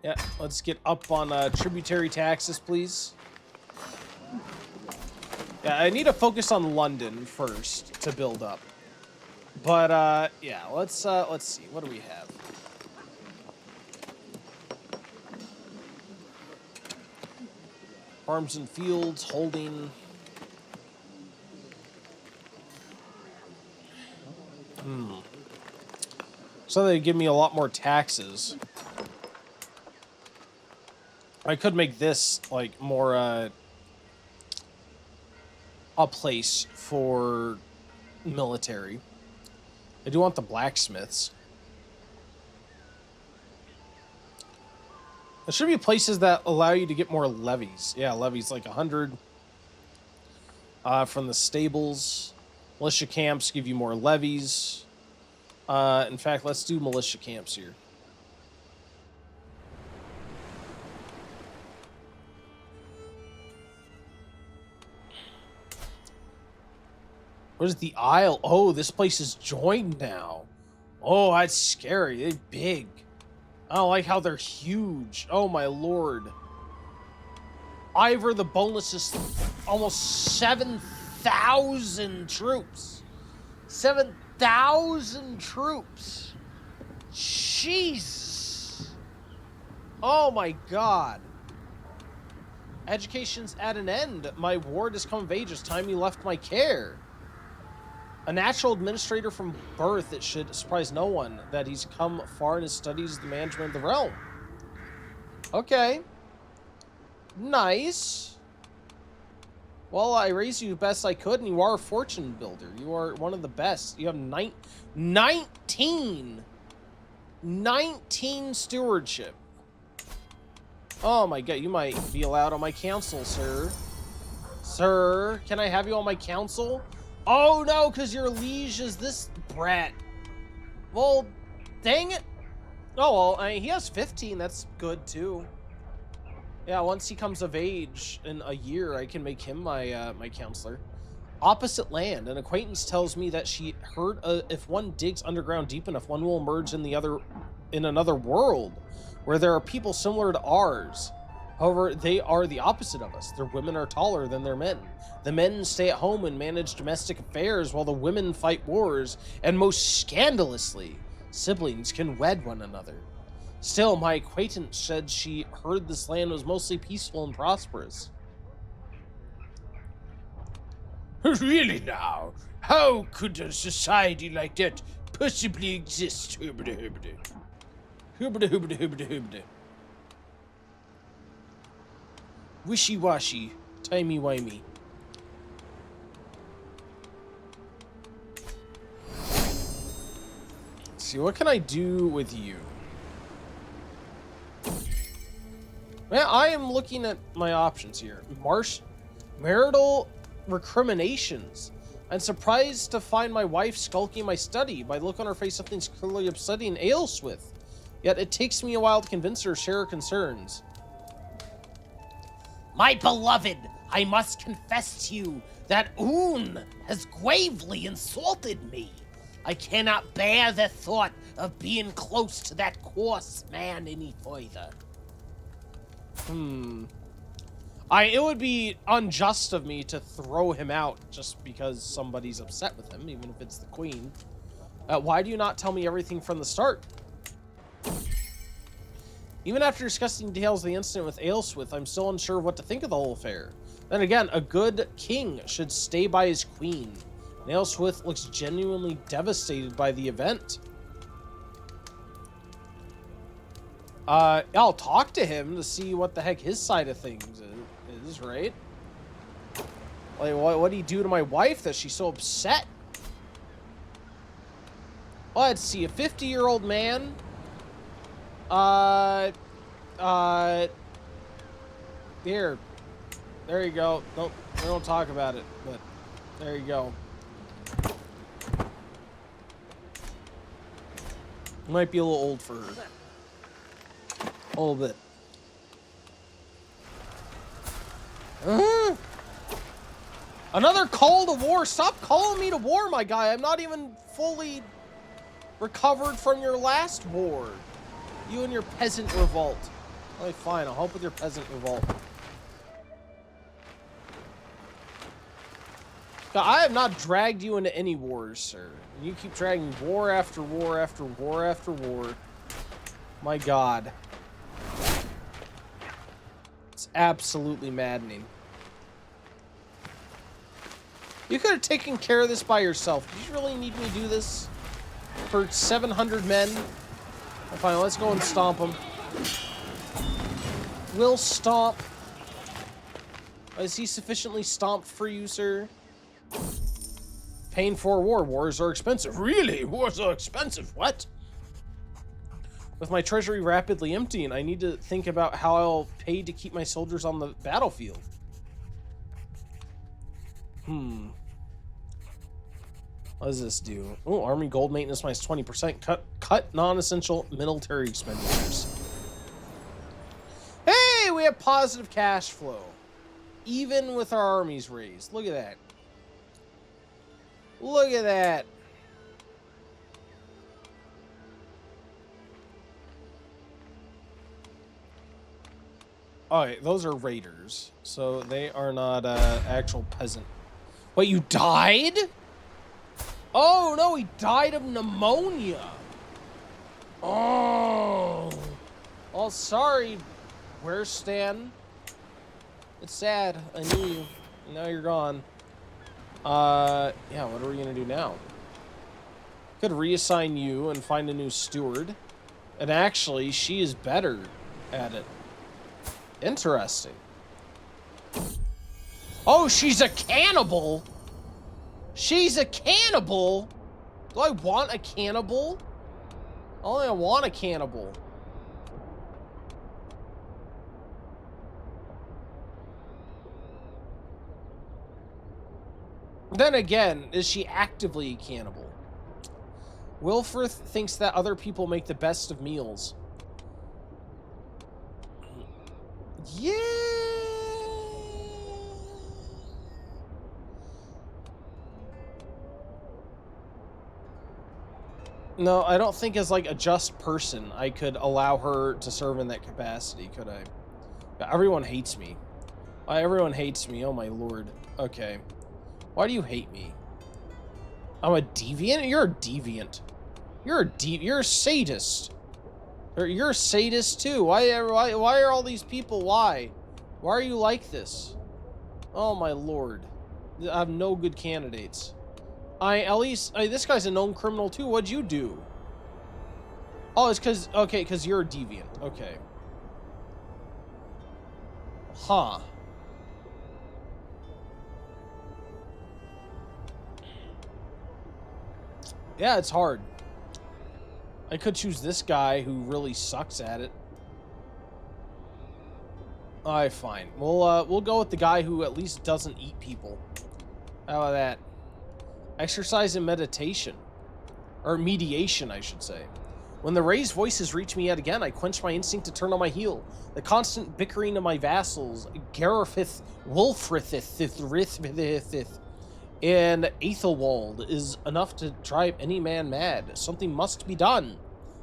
Yeah, let's get up on tributary taxes, please. Yeah, I need to focus on London first to build up. But yeah, let's see. What do we have? Farms and fields, holding. So they give me a lot more taxes. I could make this like more a place for military. I do want the blacksmiths. There should be places that allow you to get more levies. Yeah, levies like 100 from the stables. Militia camps give you more levies. In fact, let's do militia camps here. Where's the Isle? Oh, this place is joined now. Oh, that's scary. They're big. I don't like how they're huge. Oh, my lord. Ivor the Boneless is almost 7,000 troops. 7,000 troops. Jesus. Oh, my god. Education's at an end. My ward has come of age. It's time you left my care. A natural administrator from birth, it should surprise no one that he's come far in his studies of the management of the realm. Okay. Nice. Well, I raised you the best I could, and you are a fortune builder. You are one of the best. You have 19 stewardship. Oh my god, you might be allowed on my council, sir. Sir, can I have you on my council? Oh no, because your liege is this brat. Well, dang it. Oh, well, I mean, he has 15. That's good, too. Yeah, once he comes of age in a year, I can make him my my counselor. Opposite land. An acquaintance tells me that she heard if one digs underground deep enough, one will emerge in another world where there are people similar to ours. However, they are the opposite of us. Their women are taller than their men. The men stay at home and manage domestic affairs while the women fight wars, and most scandalously, siblings can wed one another. Still, my acquaintance said she heard this land was mostly peaceful and prosperous. Really now? How could a society like that possibly exist? Hubda hubda. Hubda hubda hubda hubda. Wishy-washy. Timey-wimey. Let's see, what can I do with you? Man, I am looking at my options here. Marital recriminations. I'm surprised to find my wife skulking in my study. By the look on her face, something's clearly upsetting Ailswith. Yet it takes me a while to convince her to share her concerns. My beloved, I must confess to you that Oon has gravely insulted me. I cannot bear the thought of being close to that coarse man any further. It would be unjust of me to throw him out just because somebody's upset with him, even if it's the queen. Why do you not tell me everything from the start? Even after discussing details of the incident with Ailswith, I'm still unsure of what to think of the whole affair. Then again, a good king should stay by his queen. And Ailswith looks genuinely devastated by the event. I'll talk to him to see what the heck his side of things is, right? Like, what did he do to my wife that she's so upset? Let's see, a 50-year-old man. Here. There you go. Nope, we don't talk about it, but there you go. Might be a little old for her. A little bit. Another call to war. Stop calling me to war, my guy. I'm not even fully recovered from your last war. You and your peasant revolt. Okay, fine. I'll help with your peasant revolt. Now, I have not dragged you into any wars, sir. You keep dragging war after war after war after war. My God. It's absolutely maddening. You could have taken care of this by yourself. Did you really need me to do this? For 700 men? Well, fine, let's go and stomp them. We'll stomp. Is he sufficiently stomped for you, sir? Paying for war. Wars are expensive. Really? Wars are expensive? What? With my treasury rapidly emptying, I need to think about how I'll pay to keep my soldiers on the battlefield. What does this do? Oh, army gold maintenance minus 20%. Cut non-essential military expenditures. Hey, we have positive cash flow. Even with our armies raised. Look at that. Look at that. Alright, those are raiders. So they are not actual peasant. Wait, you died? Oh, no, he died of pneumonia. Oh. Oh, sorry, where's Stan? It's sad. I knew you. Now you're gone. Yeah, what are we gonna do now? Could reassign you and find a new steward. And actually, she is better at it. Interesting. Oh, she's a cannibal! She's a cannibal? Do I want a cannibal? I want a cannibal. Then again, is she actively a cannibal? Wilfrith thinks that other people make the best of meals. Yeah. No, I don't think as like a just person I could allow her to serve in that capacity, could I? Everyone hates me. Everyone hates me, oh my lord. Okay. Why do you hate me? I'm a deviant? You're a deviant. You're a sadist. You're a sadist too. Why are all these people? Why are you like this? Oh my lord. I have no good candidates. This guy's a known criminal too. What'd you do? Oh, it's because you're a deviant. Okay. Huh. Yeah, it's hard. I could choose this guy who really sucks at it. Alright, fine. We'll go with the guy who at least doesn't eat people. How about that? Exercise and meditation. Or mediation, I should say. When the raised voices reach me yet again, I quench my instinct to turn on my heel. The constant bickering of my vassals, Garifith, Wulfrithith, and Aethelwald is enough to drive any man mad. Something must be done.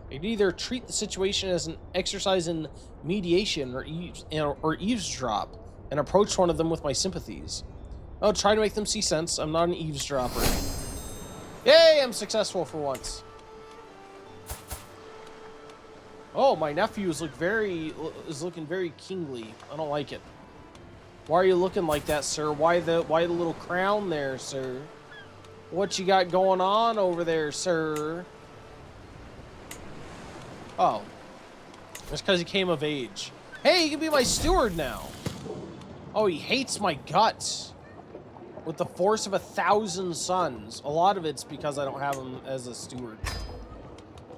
I could either treat the situation as an exercise in mediation or eavesdrop and approach one of them with my sympathies. I'll try to make them see sense. I'm not an eavesdropper. Yay, I'm successful for once. Oh, my nephew is looking very kingly. I don't like it. Why are you looking like that, sir? Why the little crown there, sir? What you got going on over there, sir? Oh. That's because he came of age. Hey, you can be my steward now. Oh, he hates my guts. With the force of 1,000 suns. A lot of it's because I don't have him as a steward.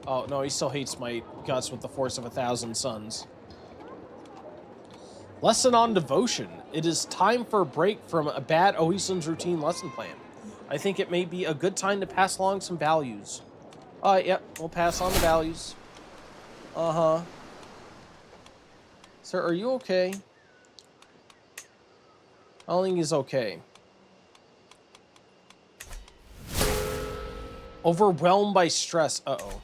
Oh, no, he still hates my guts with the force of 1,000 suns. Lesson on devotion. It is time for a break from a bad Oisun's routine lesson plan. I think it may be a good time to pass along some values. Yep, we'll pass on the values. Uh-huh. Sir, are you okay? I don't think he's okay. Overwhelmed by stress. Uh-oh.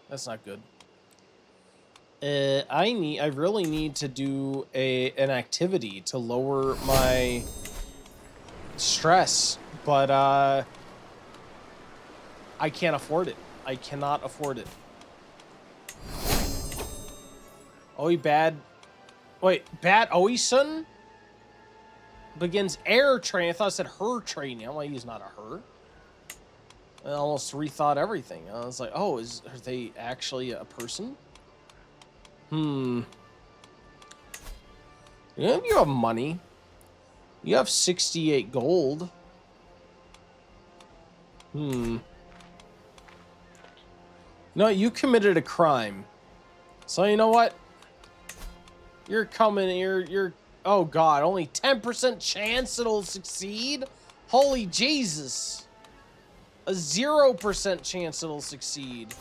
That's not good. I really need to do an activity to lower my stress, but I can't afford it. I cannot afford it. Bad Oisun begins air training. I thought it said her training. I'm like, he's not a her. I almost rethought everything. I was like, oh, are they actually a person? You have money. You have 68 gold. No, you committed a crime. So you know what? You're coming, you're, oh God, only 10% chance it'll succeed? Holy Jesus. A 0% chance it'll succeed.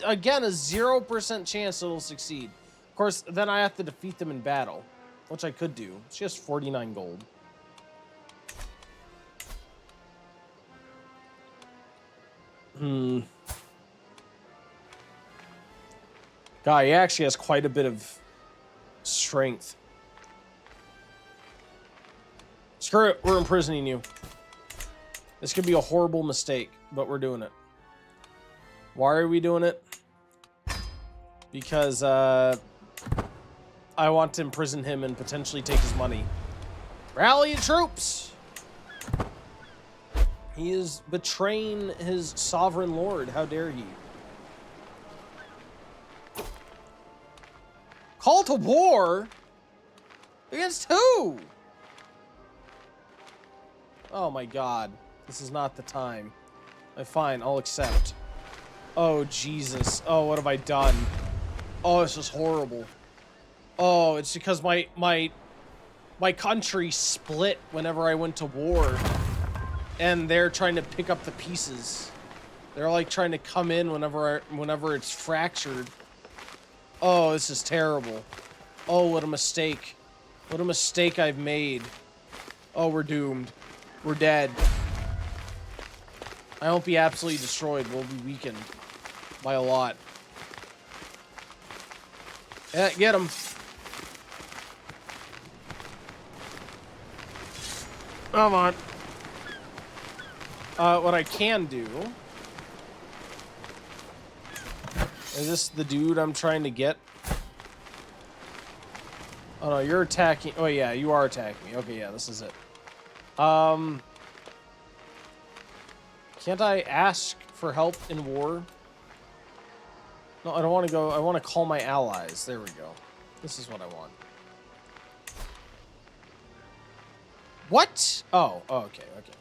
Again, a 0% chance it'll succeed. Of course, then I have to defeat them in battle, which I could do. It's just 49 gold. God, he actually has quite a bit of strength. Screw it, we're imprisoning you. This could be a horrible mistake, but we're doing it. Why are we doing it? Because, I want to imprison him and potentially take his money. Rally your troops! He is betraying his sovereign lord. How dare he? Call to war? Against who? Oh my God. This is not the time. Fine, I'll accept. Oh, Jesus. Oh, what have I done? Oh, this is horrible. Oh, it's because my country split whenever I went to war. And they're trying to pick up the pieces. They're like trying to come in whenever it's fractured. Oh, this is terrible. Oh, what a mistake. What a mistake I've made. Oh, we're doomed. We're dead. I won't be absolutely destroyed. We'll be weakened by a lot. Yeah, get him. Come on. What I can do... Is this the dude I'm trying to get? Oh no, you're attacking... Oh yeah, you are attacking me. Okay, yeah, this is it. Can't I ask for help in war? No, I don't want to go. I want to call my allies. There we go. This is what I want. What? Oh, okay, okay.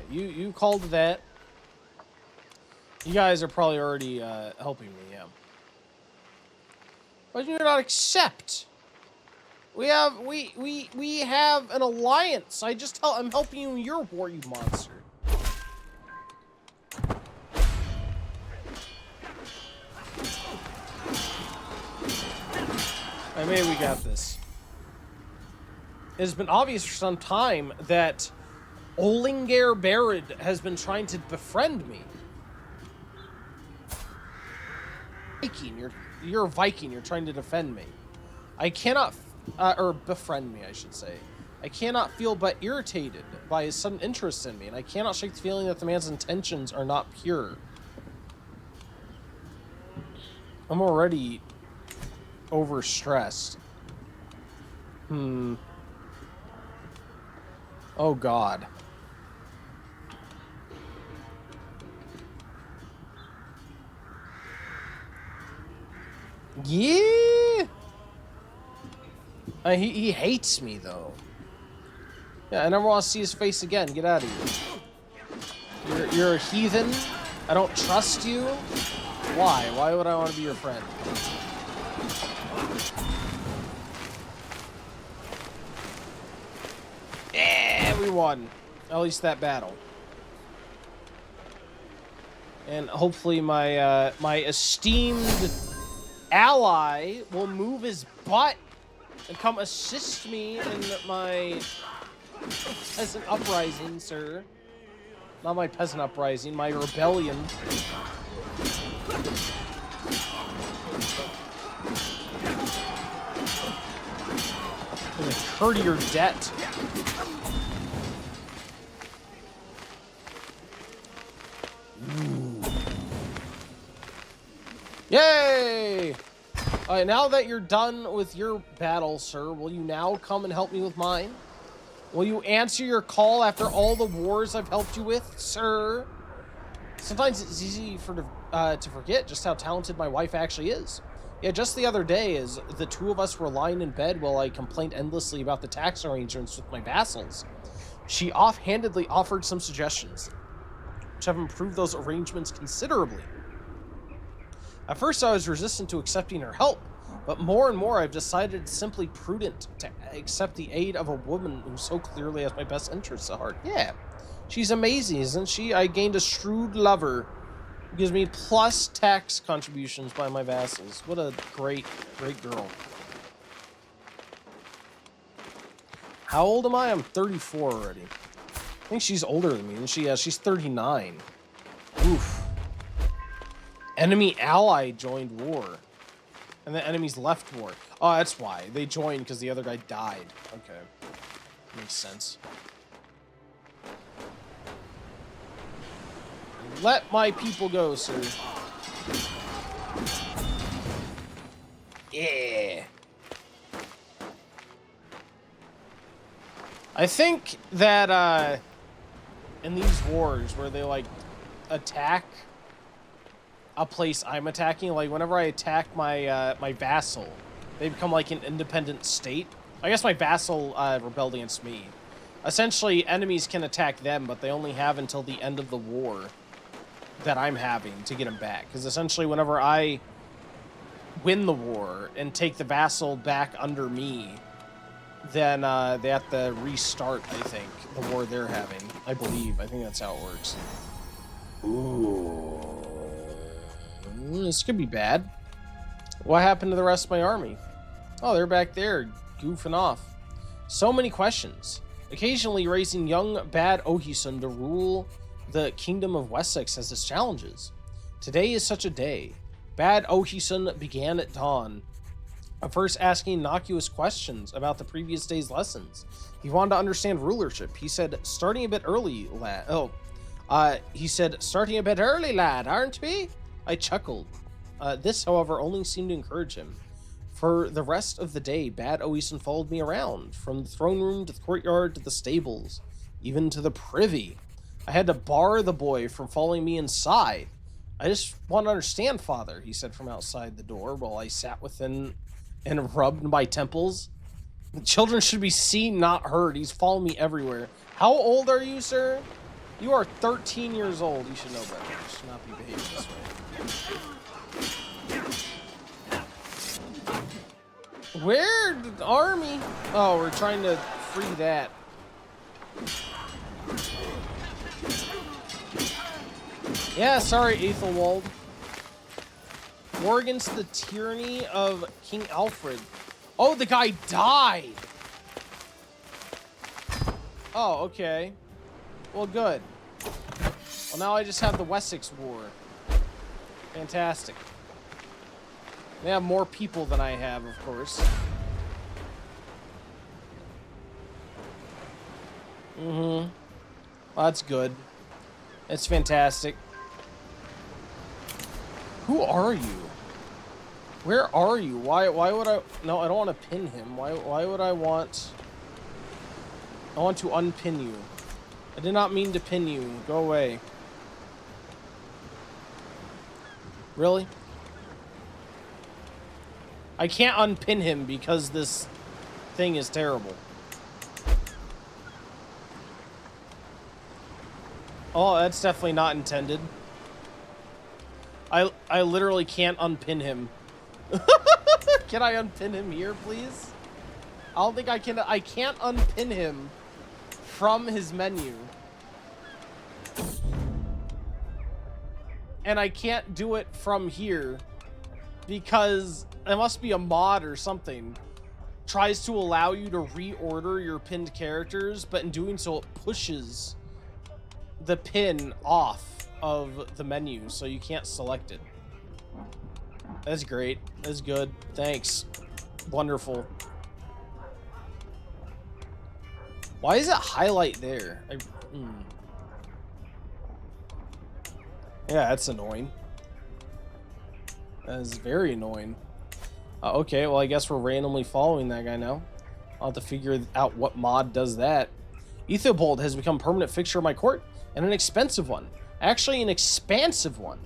Yeah, you called that. You guys are probably already helping me, yeah. Why do you not accept? We have an alliance. I'm helping you in your war, you monster. I mean, we got this. It has been obvious for some time that Olingar Barid has been trying to befriend me. Viking, you're a Viking. You're trying to defend me. I cannot, or befriend me, I should say. I cannot feel but irritated by his sudden interest in me, and I cannot shake the feeling that the man's intentions are not pure. I'm already overstressed. Oh, God. Yeah! He hates me, though. Yeah, I never want to see his face again. Get out of here. You're a heathen. I don't trust you. Why? Why would I want to be your friend? Yeah, we won. At least that battle. And hopefully my my esteemed ally will move his butt and come assist me in my peasant uprising, sir. Not my peasant uprising, my rebellion. Incur your debt. Ooh. Yay! Alright, now that you're done with your battle, sir, will you now come and help me with mine? Will you answer your call after all the wars I've helped you with, sir? Sometimes it's easy to forget just how talented my wife actually is. Yeah, just the other day, as the two of us were lying in bed while I complained endlessly about the tax arrangements with my vassals, she offhandedly offered some suggestions, which have improved those arrangements considerably. At first, I was resistant to accepting her help, but more and more I've decided it's simply prudent to accept the aid of a woman who so clearly has my best interests at heart. Yeah, she's amazing, isn't she? I gained a shrewd lover who gives me plus tax contributions by my vassals. What a great, great girl. How old am I? I'm 34 already. I think she's older than me, isn't she? Yeah, she's 39. Oof. Enemy ally joined war. And the enemies left war. Oh, that's why. They joined because the other guy died. Okay. Makes sense. Let my people go, sir. Yeah. I think that, in these wars where they, like, attack a place I'm attacking, like, whenever I attack my, my vassal, they become, like, an independent state. I guess my vassal, rebelled against me. Essentially, enemies can attack them, but they only have until the end of the war that I'm having to get them back. Because essentially, whenever I win the war and take the vassal back under me, then they have to restart, I think, the war they're having. I believe. I think that's how it works. Ooh. This could be bad. What happened to the rest of my army? Oh, they're back there, goofing off. So many questions. Occasionally raising young Bad Ohisun to rule the Kingdom of Wessex has its challenges. Today is such a day. Bad Ohisun began at dawn, first asking innocuous questions about the previous day's lessons. He wanted to understand rulership. He said, starting a bit early, lad. He said, starting a bit early, lad, aren't we? I chuckled. This, however, only seemed to encourage him. For the rest of the day, Bad Ohisun followed me around, from the throne room to the courtyard to the stables, even to the privy. I had to bar the boy from following me inside. I just want to understand, father, he said from outside the door while I sat within and rubbed my temples. The children should be seen, not heard. He's following me everywhere. How old are you, sir? You are 13 years old. You should know better. You should not be behaving this way. Where? The army? Oh, we're trying to free that. Yeah, sorry, Ethelwald. War against the tyranny of King Alfred. Oh, the guy died! Oh, okay. Well, good. Well, now I just have the Wessex War. Fantastic. They have more people than I have, of course. Mm-hmm. Well, that's good. It's fantastic. Who are you? Where are you? Why would I... No, I don't want to pin him. Why would I want... I want to unpin you. I did not mean to pin you. Go away. Really? I can't unpin him because this thing is terrible. Oh, that's definitely not intended. I literally can't unpin him. Can I unpin him here, please? I don't think I can. I can't unpin him from his menu. And I can't do it from here because it must be a mod or something. Tries to allow you to reorder your pinned characters, but in doing so, it pushes the pin off of the menu, so you can't select it. That's great. That's good. Thanks. Wonderful. Why is it highlight there? Yeah, that's annoying. That is very annoying. Okay, well, I guess we're randomly following that guy now. I'll have to figure out what mod does that. Ethelbold has become a permanent fixture of my court, and an expensive one. Actually, an expansive one.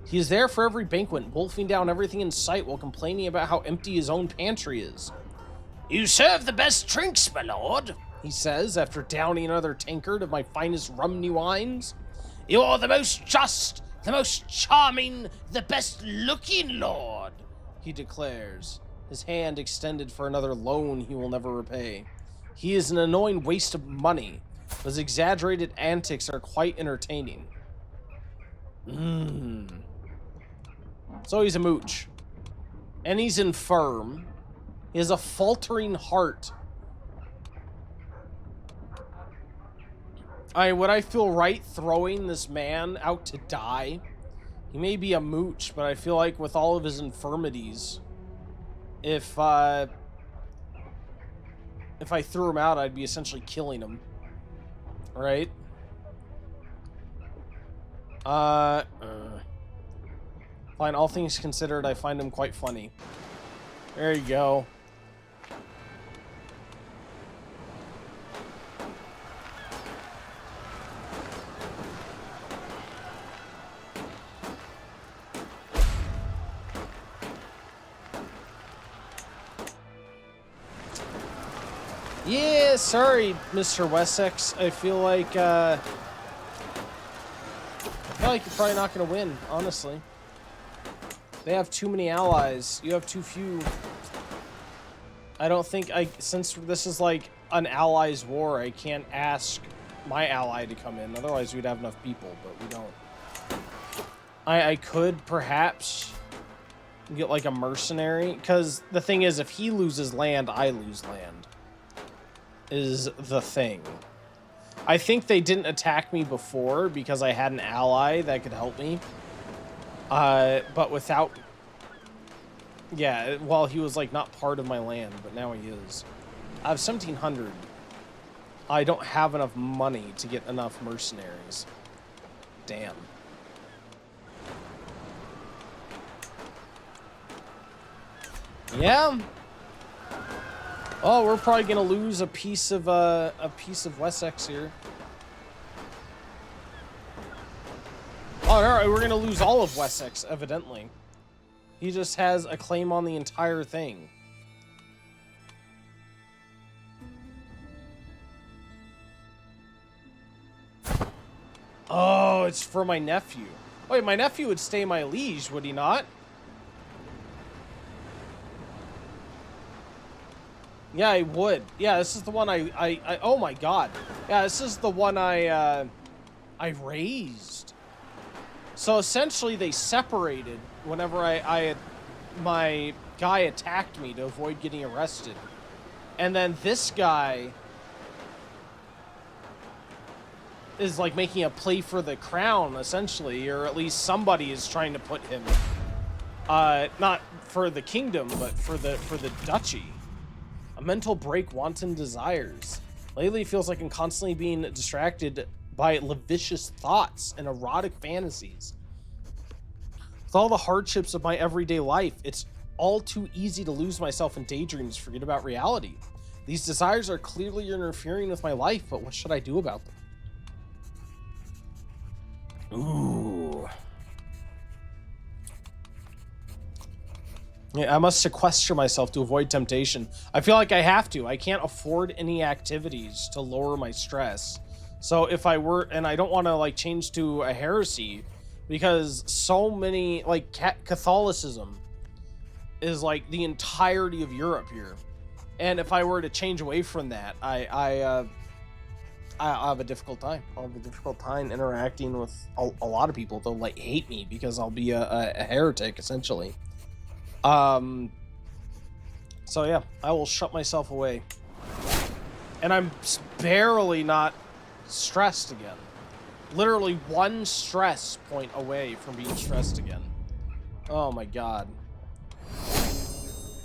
He is there for every banquet, wolfing down everything in sight while complaining about how empty his own pantry is. You serve the best drinks, my lord, he says, after downing another tankard of my finest rumney wines. You are the most just, the most charming, the best-looking lord, he declares, his hand extended for another loan he will never repay. He is an annoying waste of money, but his exaggerated antics are quite entertaining. So he's a mooch. And he's infirm. He has a faltering heart. Would I feel right throwing this man out to die? He may be a mooch, but I feel like with all of his infirmities, if I threw him out, I'd be essentially killing him. Right? Fine, all things considered, I find him quite funny. There you go. Yeah, sorry, Mr. Wessex. I feel like you're probably not going to win, honestly. They have too many allies. You have too few. I don't think since this is like an allies war, I can't ask my ally to come in. Otherwise, we'd have enough people, but we don't. I could perhaps get like a mercenary, because the thing is, if he loses land, I lose land. Is the thing. I think they didn't attack me before because I had an ally that could help me. But without... Yeah, well, he was, like, not part of my land, but now he is. I have 1,700. I don't have enough money to get enough mercenaries. Damn. Yeah. Oh, we're probably gonna lose a piece of Wessex here. Oh, no, we're gonna lose all of Wessex, evidently. He just has a claim on the entire thing. Oh, it's for my nephew. Wait, my nephew would stay my liege, would he not? Yeah, I would. Yeah, this is the one I oh my god. Yeah, this is the one I raised. So essentially they separated whenever my guy attacked me to avoid getting arrested. And then this guy is like making a play for the crown, essentially, or at least somebody is trying to put him not for the kingdom, but for the duchy. A mental break, wanton desires. Lately it feels like I'm constantly being distracted by lascivious thoughts and erotic fantasies. With all the hardships of my everyday life, it's all too easy to lose myself in daydreams, forget about reality. These desires are clearly interfering with my life, but what should I do about them? Ooh. Yeah, I must sequester myself to avoid temptation. I feel like I have to. I can't afford any activities to lower my stress. So if I were, and I don't want to like change to a heresy, because so many, like Catholicism is like the entirety of Europe here. And if I were to change away from that, I'll have a difficult time. I'll have a difficult time interacting with a lot of people. They'll like hate me because I'll be a heretic, essentially. So yeah, I will shut myself away. And I'm barely not stressed again. Literally one stress point away from being stressed again. Oh my god.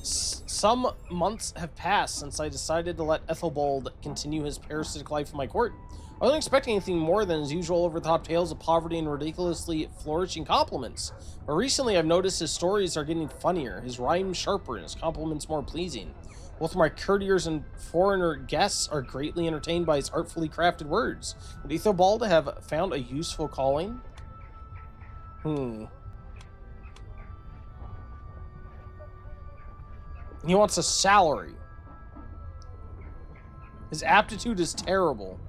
Some months have passed since I decided to let Ethelbald continue his parasitic life in my court. I wasn't expecting anything more than his usual over-the-top tales of poverty and ridiculously flourishing compliments. But recently I've noticed his stories are getting funnier, his rhymes sharper, and his compliments more pleasing. Both my courtiers and foreigner guests are greatly entertained by his artfully crafted words. Would Ethelbald have found a useful calling? He wants a salary. His aptitude is terrible.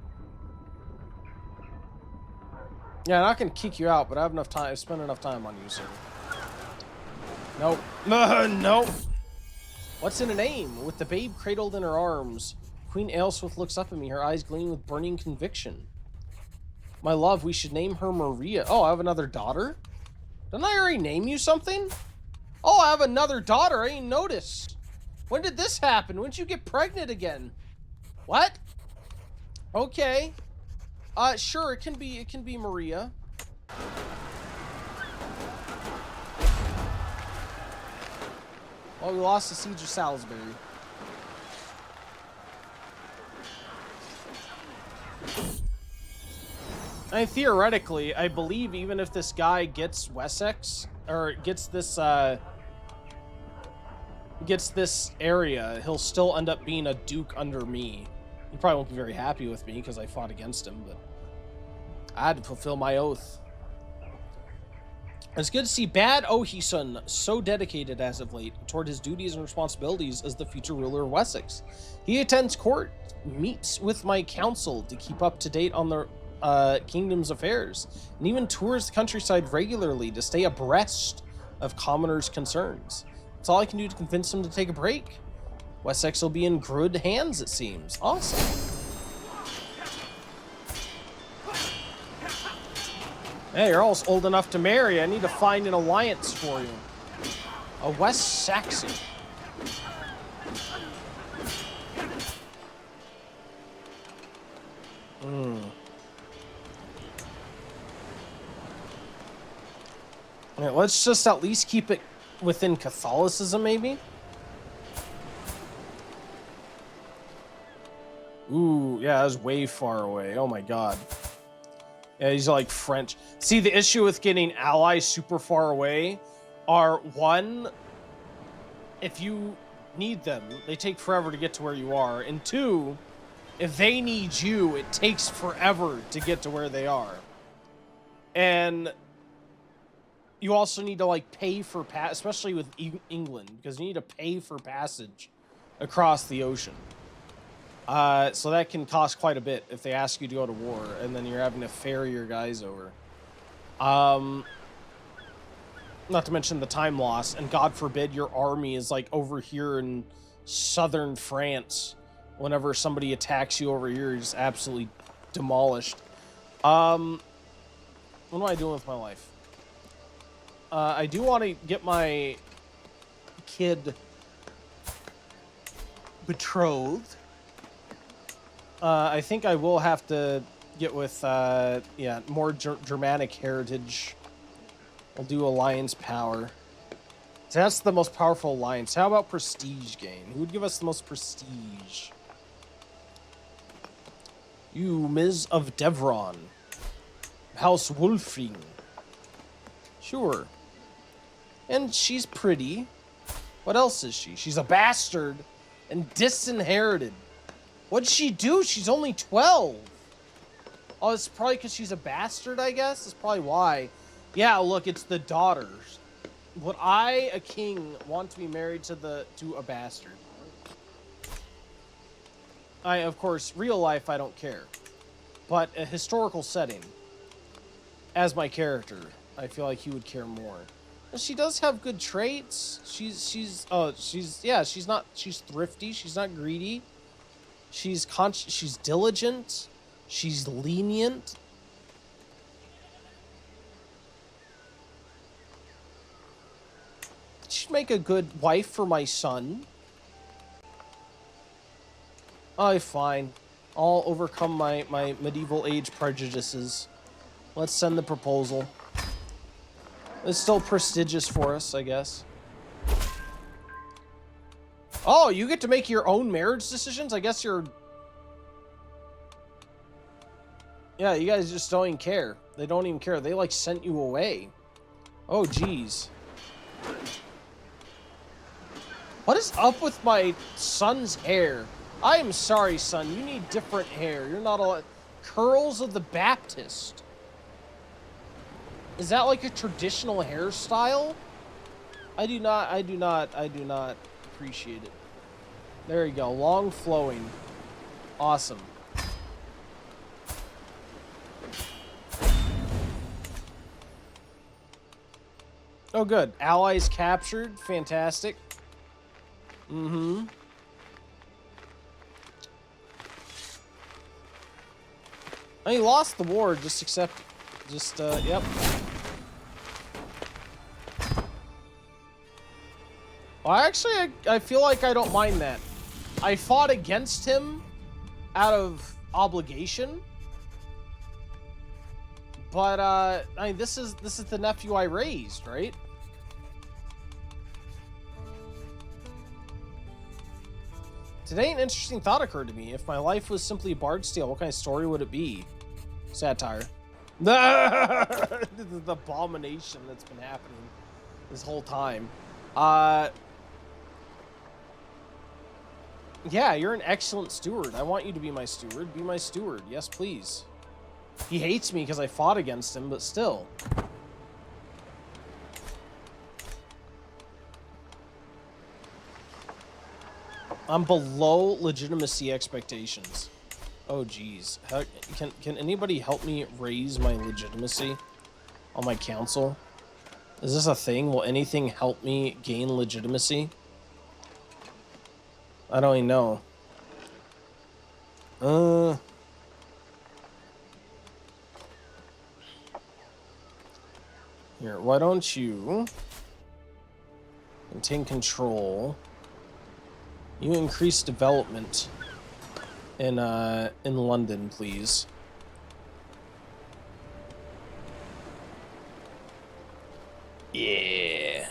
Yeah, I'm not gonna kick you out, but I have enough time. I've spent enough time on you, sir. Nope. Nope. What's in a name? With the babe cradled in her arms, Queen Aelswith looks up at me, her eyes gleaming with burning conviction. My love, we should name her Maria. Oh, I have another daughter? Didn't I already name you something? Oh, I have another daughter. I ain't noticed. When did this happen? When did you get pregnant again? What? Okay. Sure, it can be Maria. Well, we lost the siege of Salisbury. I mean, theoretically, I believe even if this guy gets Wessex, or gets this area, he'll still end up being a duke under me. He probably won't be very happy with me because I fought against him, but I had to fulfill my oath. It's good to see Bad Ohisun so dedicated as of late toward his duties and responsibilities as the future ruler of Wessex. He attends court, meets with my council to keep up to date on the kingdom's affairs, and even tours the countryside regularly to stay abreast of commoners' concerns. That's all I can do to convince him to take a break. Wessex will be in good hands, it seems. Awesome. Hey, you're almost old enough to marry. I need to find an alliance for you. A West Saxon. Yeah, let's just at least keep it within Catholicism, maybe? Ooh, yeah, that was way far away. Oh my god. Yeah, he's like French. See, the issue with getting allies super far away are, one, if you need them, they take forever to get to where you are. And two, if they need you, it takes forever to get to where they are. And you also need to like pay for especially with England, because you need to pay for passage across the ocean. So that can cost quite a bit if they ask you to go to war, and then you're having to ferry your guys over. Not to mention the time loss, and God forbid your army is like over here in southern France. Whenever somebody attacks you over here, you're just absolutely demolished. What am I doing with my life? I do want to get my kid betrothed. I think I will have to get with, yeah, more Germanic heritage. I'll do alliance power. So that's the most powerful alliance. How about prestige gain? Who would give us the most prestige? You, Ms. of Devron. House Wolfing. Sure. And she's pretty. What else is she? She's a bastard and disinherited. What'd she do? She's only 12. Oh, it's probably because she's a bastard, I guess? That's probably why. Yeah, look, it's the daughters. Would I, a king, want to be married to a bastard? Of course, real life, I don't care. But a historical setting, as my character, I feel like he would care more. She does have good traits. She's thrifty. She's not greedy. She's diligent. She's lenient. She'd make a good wife for my son. Oh, fine. I'll overcome my medieval age prejudices. Let's send the proposal. It's still prestigious for us, I guess. Oh, you get to make your own marriage decisions? I guess you're... Yeah, you guys just don't even care. They don't even care. They, like, sent you away. Oh, jeez. What is up with my son's hair? I am sorry, son. You need different hair. You're not a... Curls of the Baptist. Is that like a traditional hairstyle? I do not appreciate it. There you go. Long flowing. Awesome. Oh, good. Allies captured. Fantastic. Mm-hmm. I mean, lost the war. Just accept it. Just, yep. Well, actually, I feel like I don't mind that. I fought against him out of obligation. But, I mean, this is the nephew I raised, right? Today, an interesting thought occurred to me. If my life was simply a bard's tale, what kind of story would it be? Satire. The abomination that's been happening this whole time. Yeah, you're an excellent steward. I want you to be my steward. Be my steward. Yes, please. He hates me because I fought against him, but still. I'm below legitimacy expectations. Oh, geez. Can anybody help me raise my legitimacy on my council? Is this a thing? Will anything help me gain legitimacy? I don't even know. Here, why don't you maintain control? You increase development in London, please. Yeah.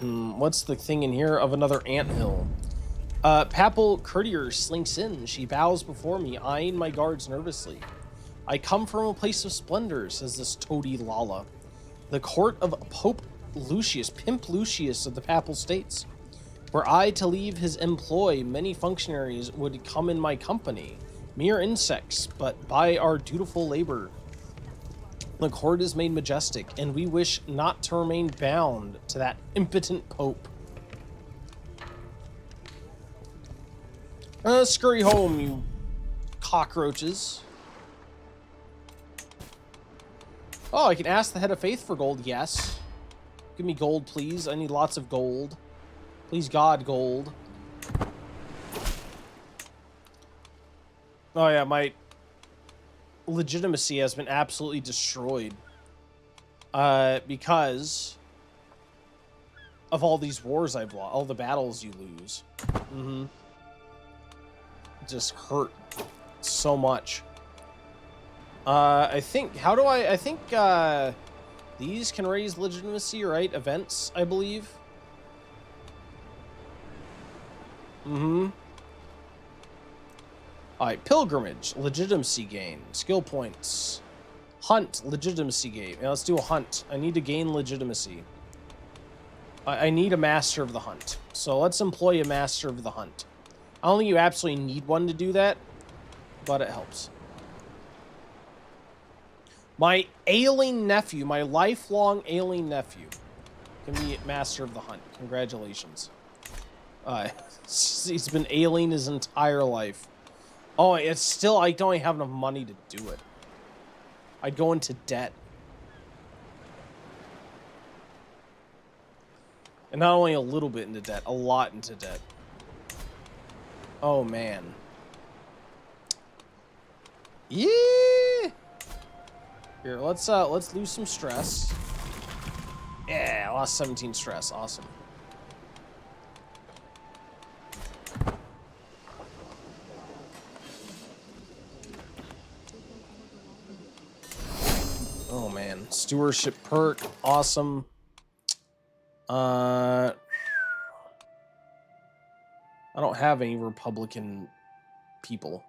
What's the thing in here of another anthill? Papal courtier slinks in. She bows before me, eyeing my guards nervously. I come from a place of splendor, says this toady Lala. The court of Pope Lucius, Pimp Lucius of the Papal States. Were I to leave his employ, many functionaries would come in my company. Mere insects, but by our dutiful labor. The court is made majestic, and we wish not to remain bound to that impotent pope. Scurry home, you cockroaches. Oh, I can ask the head of faith for gold. Yes. Give me gold, please. I need lots of gold. Please God, gold. Oh yeah, my legitimacy has been absolutely destroyed. Because of all these wars I've lost, all the battles you lose. Mm-hmm. It just hurt so much. I think, I think, these can raise legitimacy, right? Events, I believe. Mm-hmm. Alright, pilgrimage, legitimacy gain, skill points. Hunt, legitimacy gain. Now let's do a hunt. I need to gain legitimacy. I need a master of the hunt. So let's employ a master of the hunt. I don't think you absolutely need one to do that, but it helps. My ailing nephew, my lifelong ailing nephew, can be master of the hunt. Congratulations. He's been ailing his entire life. Oh, it's still, I don't have enough money to do it. I'd go into debt. And not only a little bit into debt, a lot into debt. Oh, man. Yeah! Here, let's lose some stress. Yeah, I lost 17 stress. Awesome. Oh man, stewardship perk, awesome. I don't have any Republican people.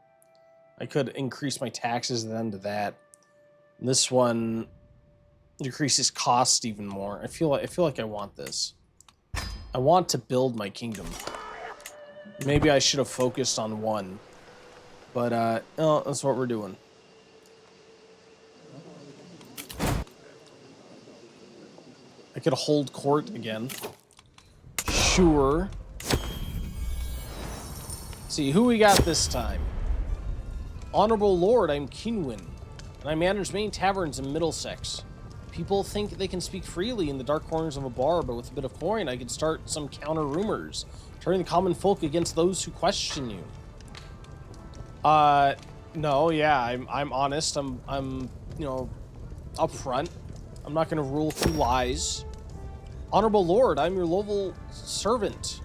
I could increase my taxes then to that. This one decreases cost even more. I feel like I want this. I want to build my kingdom. Maybe I should have focused on one, but oh, that's what we're doing. I could hold court again. Sure. See, who we got this time? Honorable Lord, I'm Kinwin, and I manage many taverns in Middlesex. People think they can speak freely in the dark corners of a bar, but with a bit of coin, I could start some counter rumors, turning the common folk against those who question you. No, yeah, I'm honest. I'm you know, upfront. I'm not gonna rule through lies. Honorable Lord, I'm your loyal servant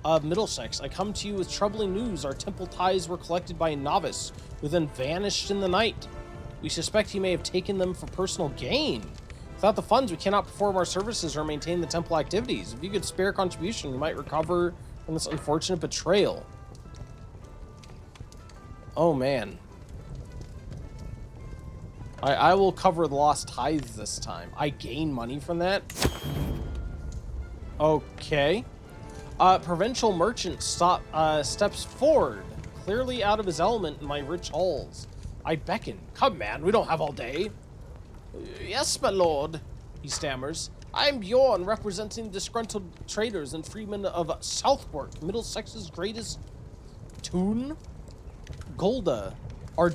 of Middlesex. I come to you with troubling news. Our temple ties were collected by a novice who then vanished in the night. We suspect he may have taken them for personal gain. Without the funds, we cannot perform our services or maintain the temple activities. If you could spare a contribution, we might recover from this unfortunate betrayal. Oh, man. I will cover the lost tithes this time. I gain money from that? Okay. Provincial merchant steps forward, clearly out of his element in my rich halls. I beckon. Come, man, we don't have all day. Yes, my lord, he stammers. I'm Bjorn, representing disgruntled traders and freemen of Southwark, Middlesex's greatest tune. Golda, our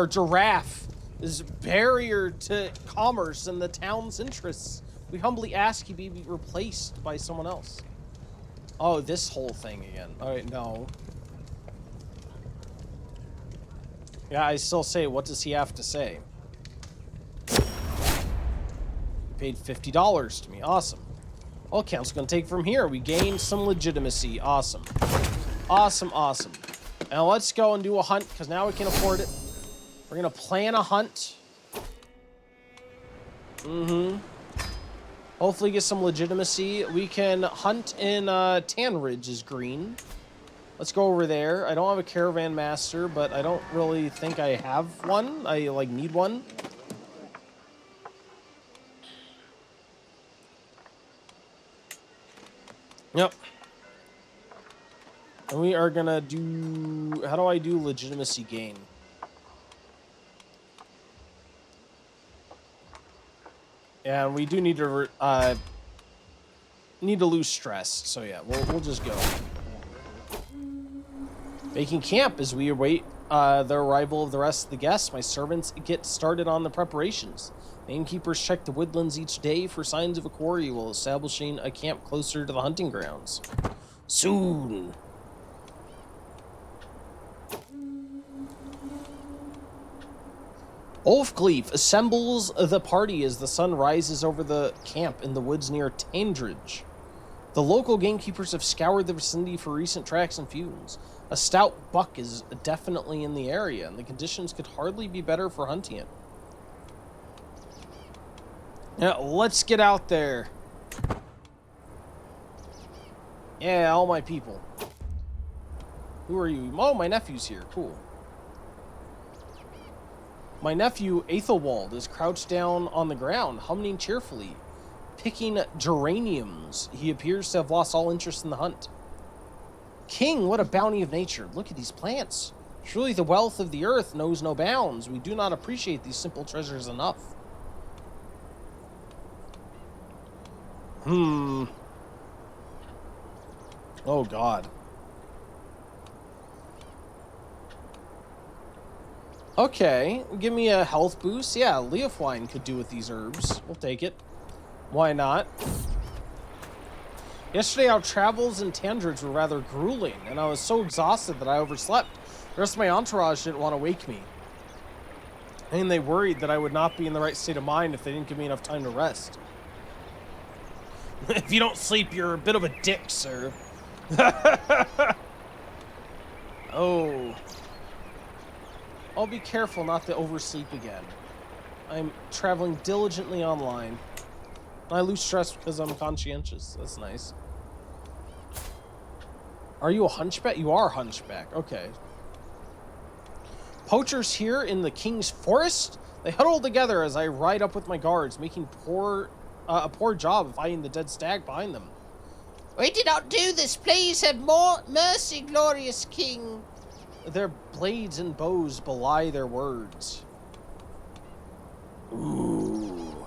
giraffe, is barrier to commerce and the town's interests. We humbly ask he be replaced by someone else. Oh, this whole thing again. All right, no. Yeah, I still say, what does he have to say? He paid $50 to me. Awesome. Well, count's gonna take from here. We gained some legitimacy. Awesome. Awesome, awesome. Now let's go and do a hunt, because now we can afford it. We're gonna plan a hunt. Mm-hmm. Hopefully get some legitimacy. We can hunt in Tan Ridge is green. Let's go over there. I don't have a caravan master, but I don't really think I have one. I like need one. Yep. And we are gonna do, how do I do legitimacy gain? And we do need to lose stress. So yeah, we'll just go. Making camp as we await the arrival of the rest of the guests. My servants get started on the preparations. The innkeepers check the woodlands each day for signs of a quarry while establishing a camp closer to the hunting grounds. soon. Ulfgleif assembles the party as the sun rises over the camp in the woods near Tandridge. The local gamekeepers have scoured the vicinity for recent tracks and fumes. A stout buck is definitely in the area, and the conditions could hardly be better for hunting it. Now, let's get out there. Yeah, all my people. Who are you? Oh, my nephew's here. Cool. My nephew, Aethelwald, is crouched down on the ground, humming cheerfully, picking geraniums. He appears to have lost all interest in the hunt. King, what a bounty of nature. Look at these plants. Surely the wealth of the earth knows no bounds. We do not appreciate these simple treasures enough. Oh, God. Okay, give me a health boost. Yeah, Leofwine could do with these herbs. We'll take it. Why not? Yesterday, our travels in Tandridge were rather grueling, and I was so exhausted that I overslept. The rest of my entourage didn't want to wake me. And they worried that I would not be in the right state of mind if they didn't give me enough time to rest. If you don't sleep, you're a bit of a dick, sir. Oh. I'll be careful not to oversleep again. I'm traveling diligently online. I lose stress because I'm conscientious. That's nice. Are you a hunchback? You are a hunchback. Okay. Poachers here in the King's Forest? They huddle together as I ride up with my guards, making a poor job of hiding the dead stag behind them. We did not do this. Please have more mercy, glorious King. Their blades and bows belie their words. Ooh.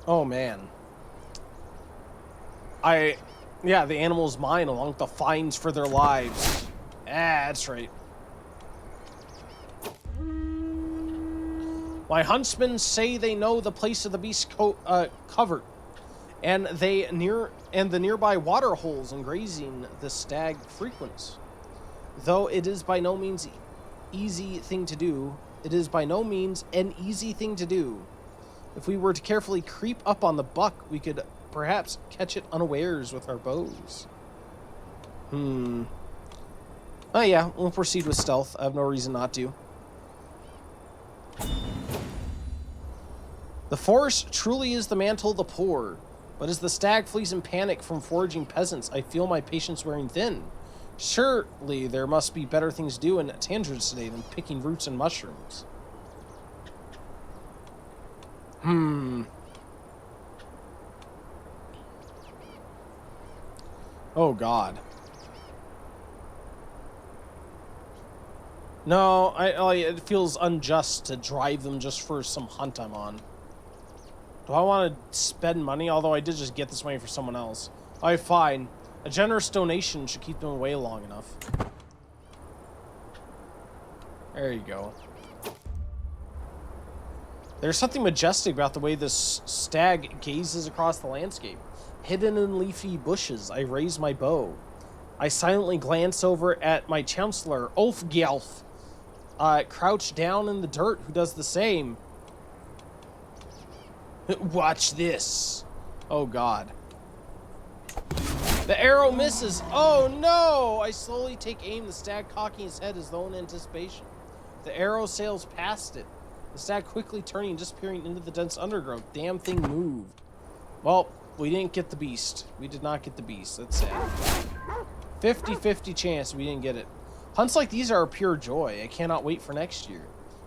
Oh, man. Yeah, the animal's mine along with the fines for their lives. Ah, that's right. My huntsmen say they know the place of the beast covert, and the nearby water holes and grazing the stag frequents. Though it is by no means easy thing to do, it is by no means an easy thing to do. If we were to carefully creep up on the buck, we could perhaps catch it unawares with our bows. Oh yeah, we'll proceed with stealth. I have no reason not to. The forest truly is the mantle of the poor, but as the stag flees in panic from foraging peasants, I feel my patience wearing thin. Surely there must be better things to do in Tandridge today than picking roots and mushrooms. Oh, God. No, it feels unjust to drive them just for some hunt I'm on. Do I want to spend money? Although I did just get this money for someone else. Alright, fine. A generous donation should keep them away long enough. There you go. There's something majestic about the way this stag gazes across the landscape. Hidden in leafy bushes, I raise my bow. I silently glance over at my chancellor, Ulfgjalf, crouched down in the dirt, who does the same. Watch this. Oh, God. The arrow misses. Oh, no! I slowly take aim, the stag cocking his head as though in anticipation. The arrow sails past it. The stag quickly turning and disappearing into the dense undergrowth. Damn thing moved. Well, we didn't get the beast. We did not get the beast. That's sad. 50-50 chance we didn't get it. Hunts like these are a pure joy. I cannot wait for next year.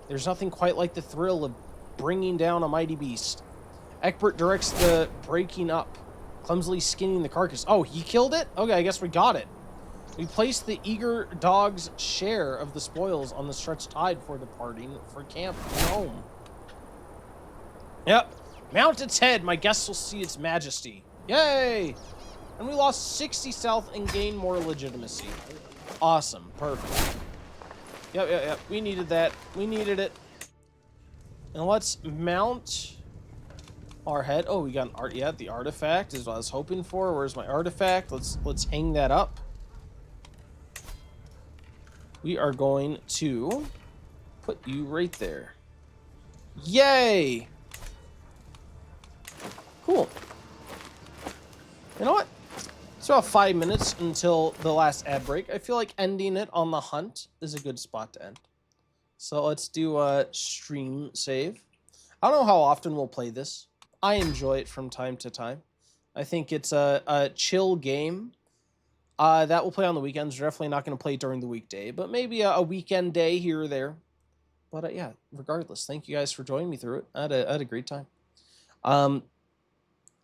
There's nothing quite like the thrill of bringing down a mighty beast. Egbert directs the breaking up, clumsily skinning the carcass. Oh, he killed it? Okay, I guess we got it. We placed the eager dog's share of the spoils on the stretched hide before departing for camp and home. Yep. Mount its head. My guests will see its majesty. Yay! And we lost 60 stealth and gained more legitimacy. Awesome. Perfect. Yep. We needed that. We needed it. And let's mount our head. Oh, we got an art. Yeah, the artifact is what I was hoping for. Where's my artifact? Let's hang that up. We are going to put you right there. Yay! Cool. You know what? It's about 5 minutes until the last ad break. I feel like ending it on the hunt is a good spot to end. So let's do a stream save. I don't know how often we'll play this. I enjoy it from time to time. I think it's a chill game that we'll play on the weekends. We're definitely not going to play during the weekday, but maybe a weekend day here or there. But yeah, regardless, thank you guys for joining me through it. I had a great time.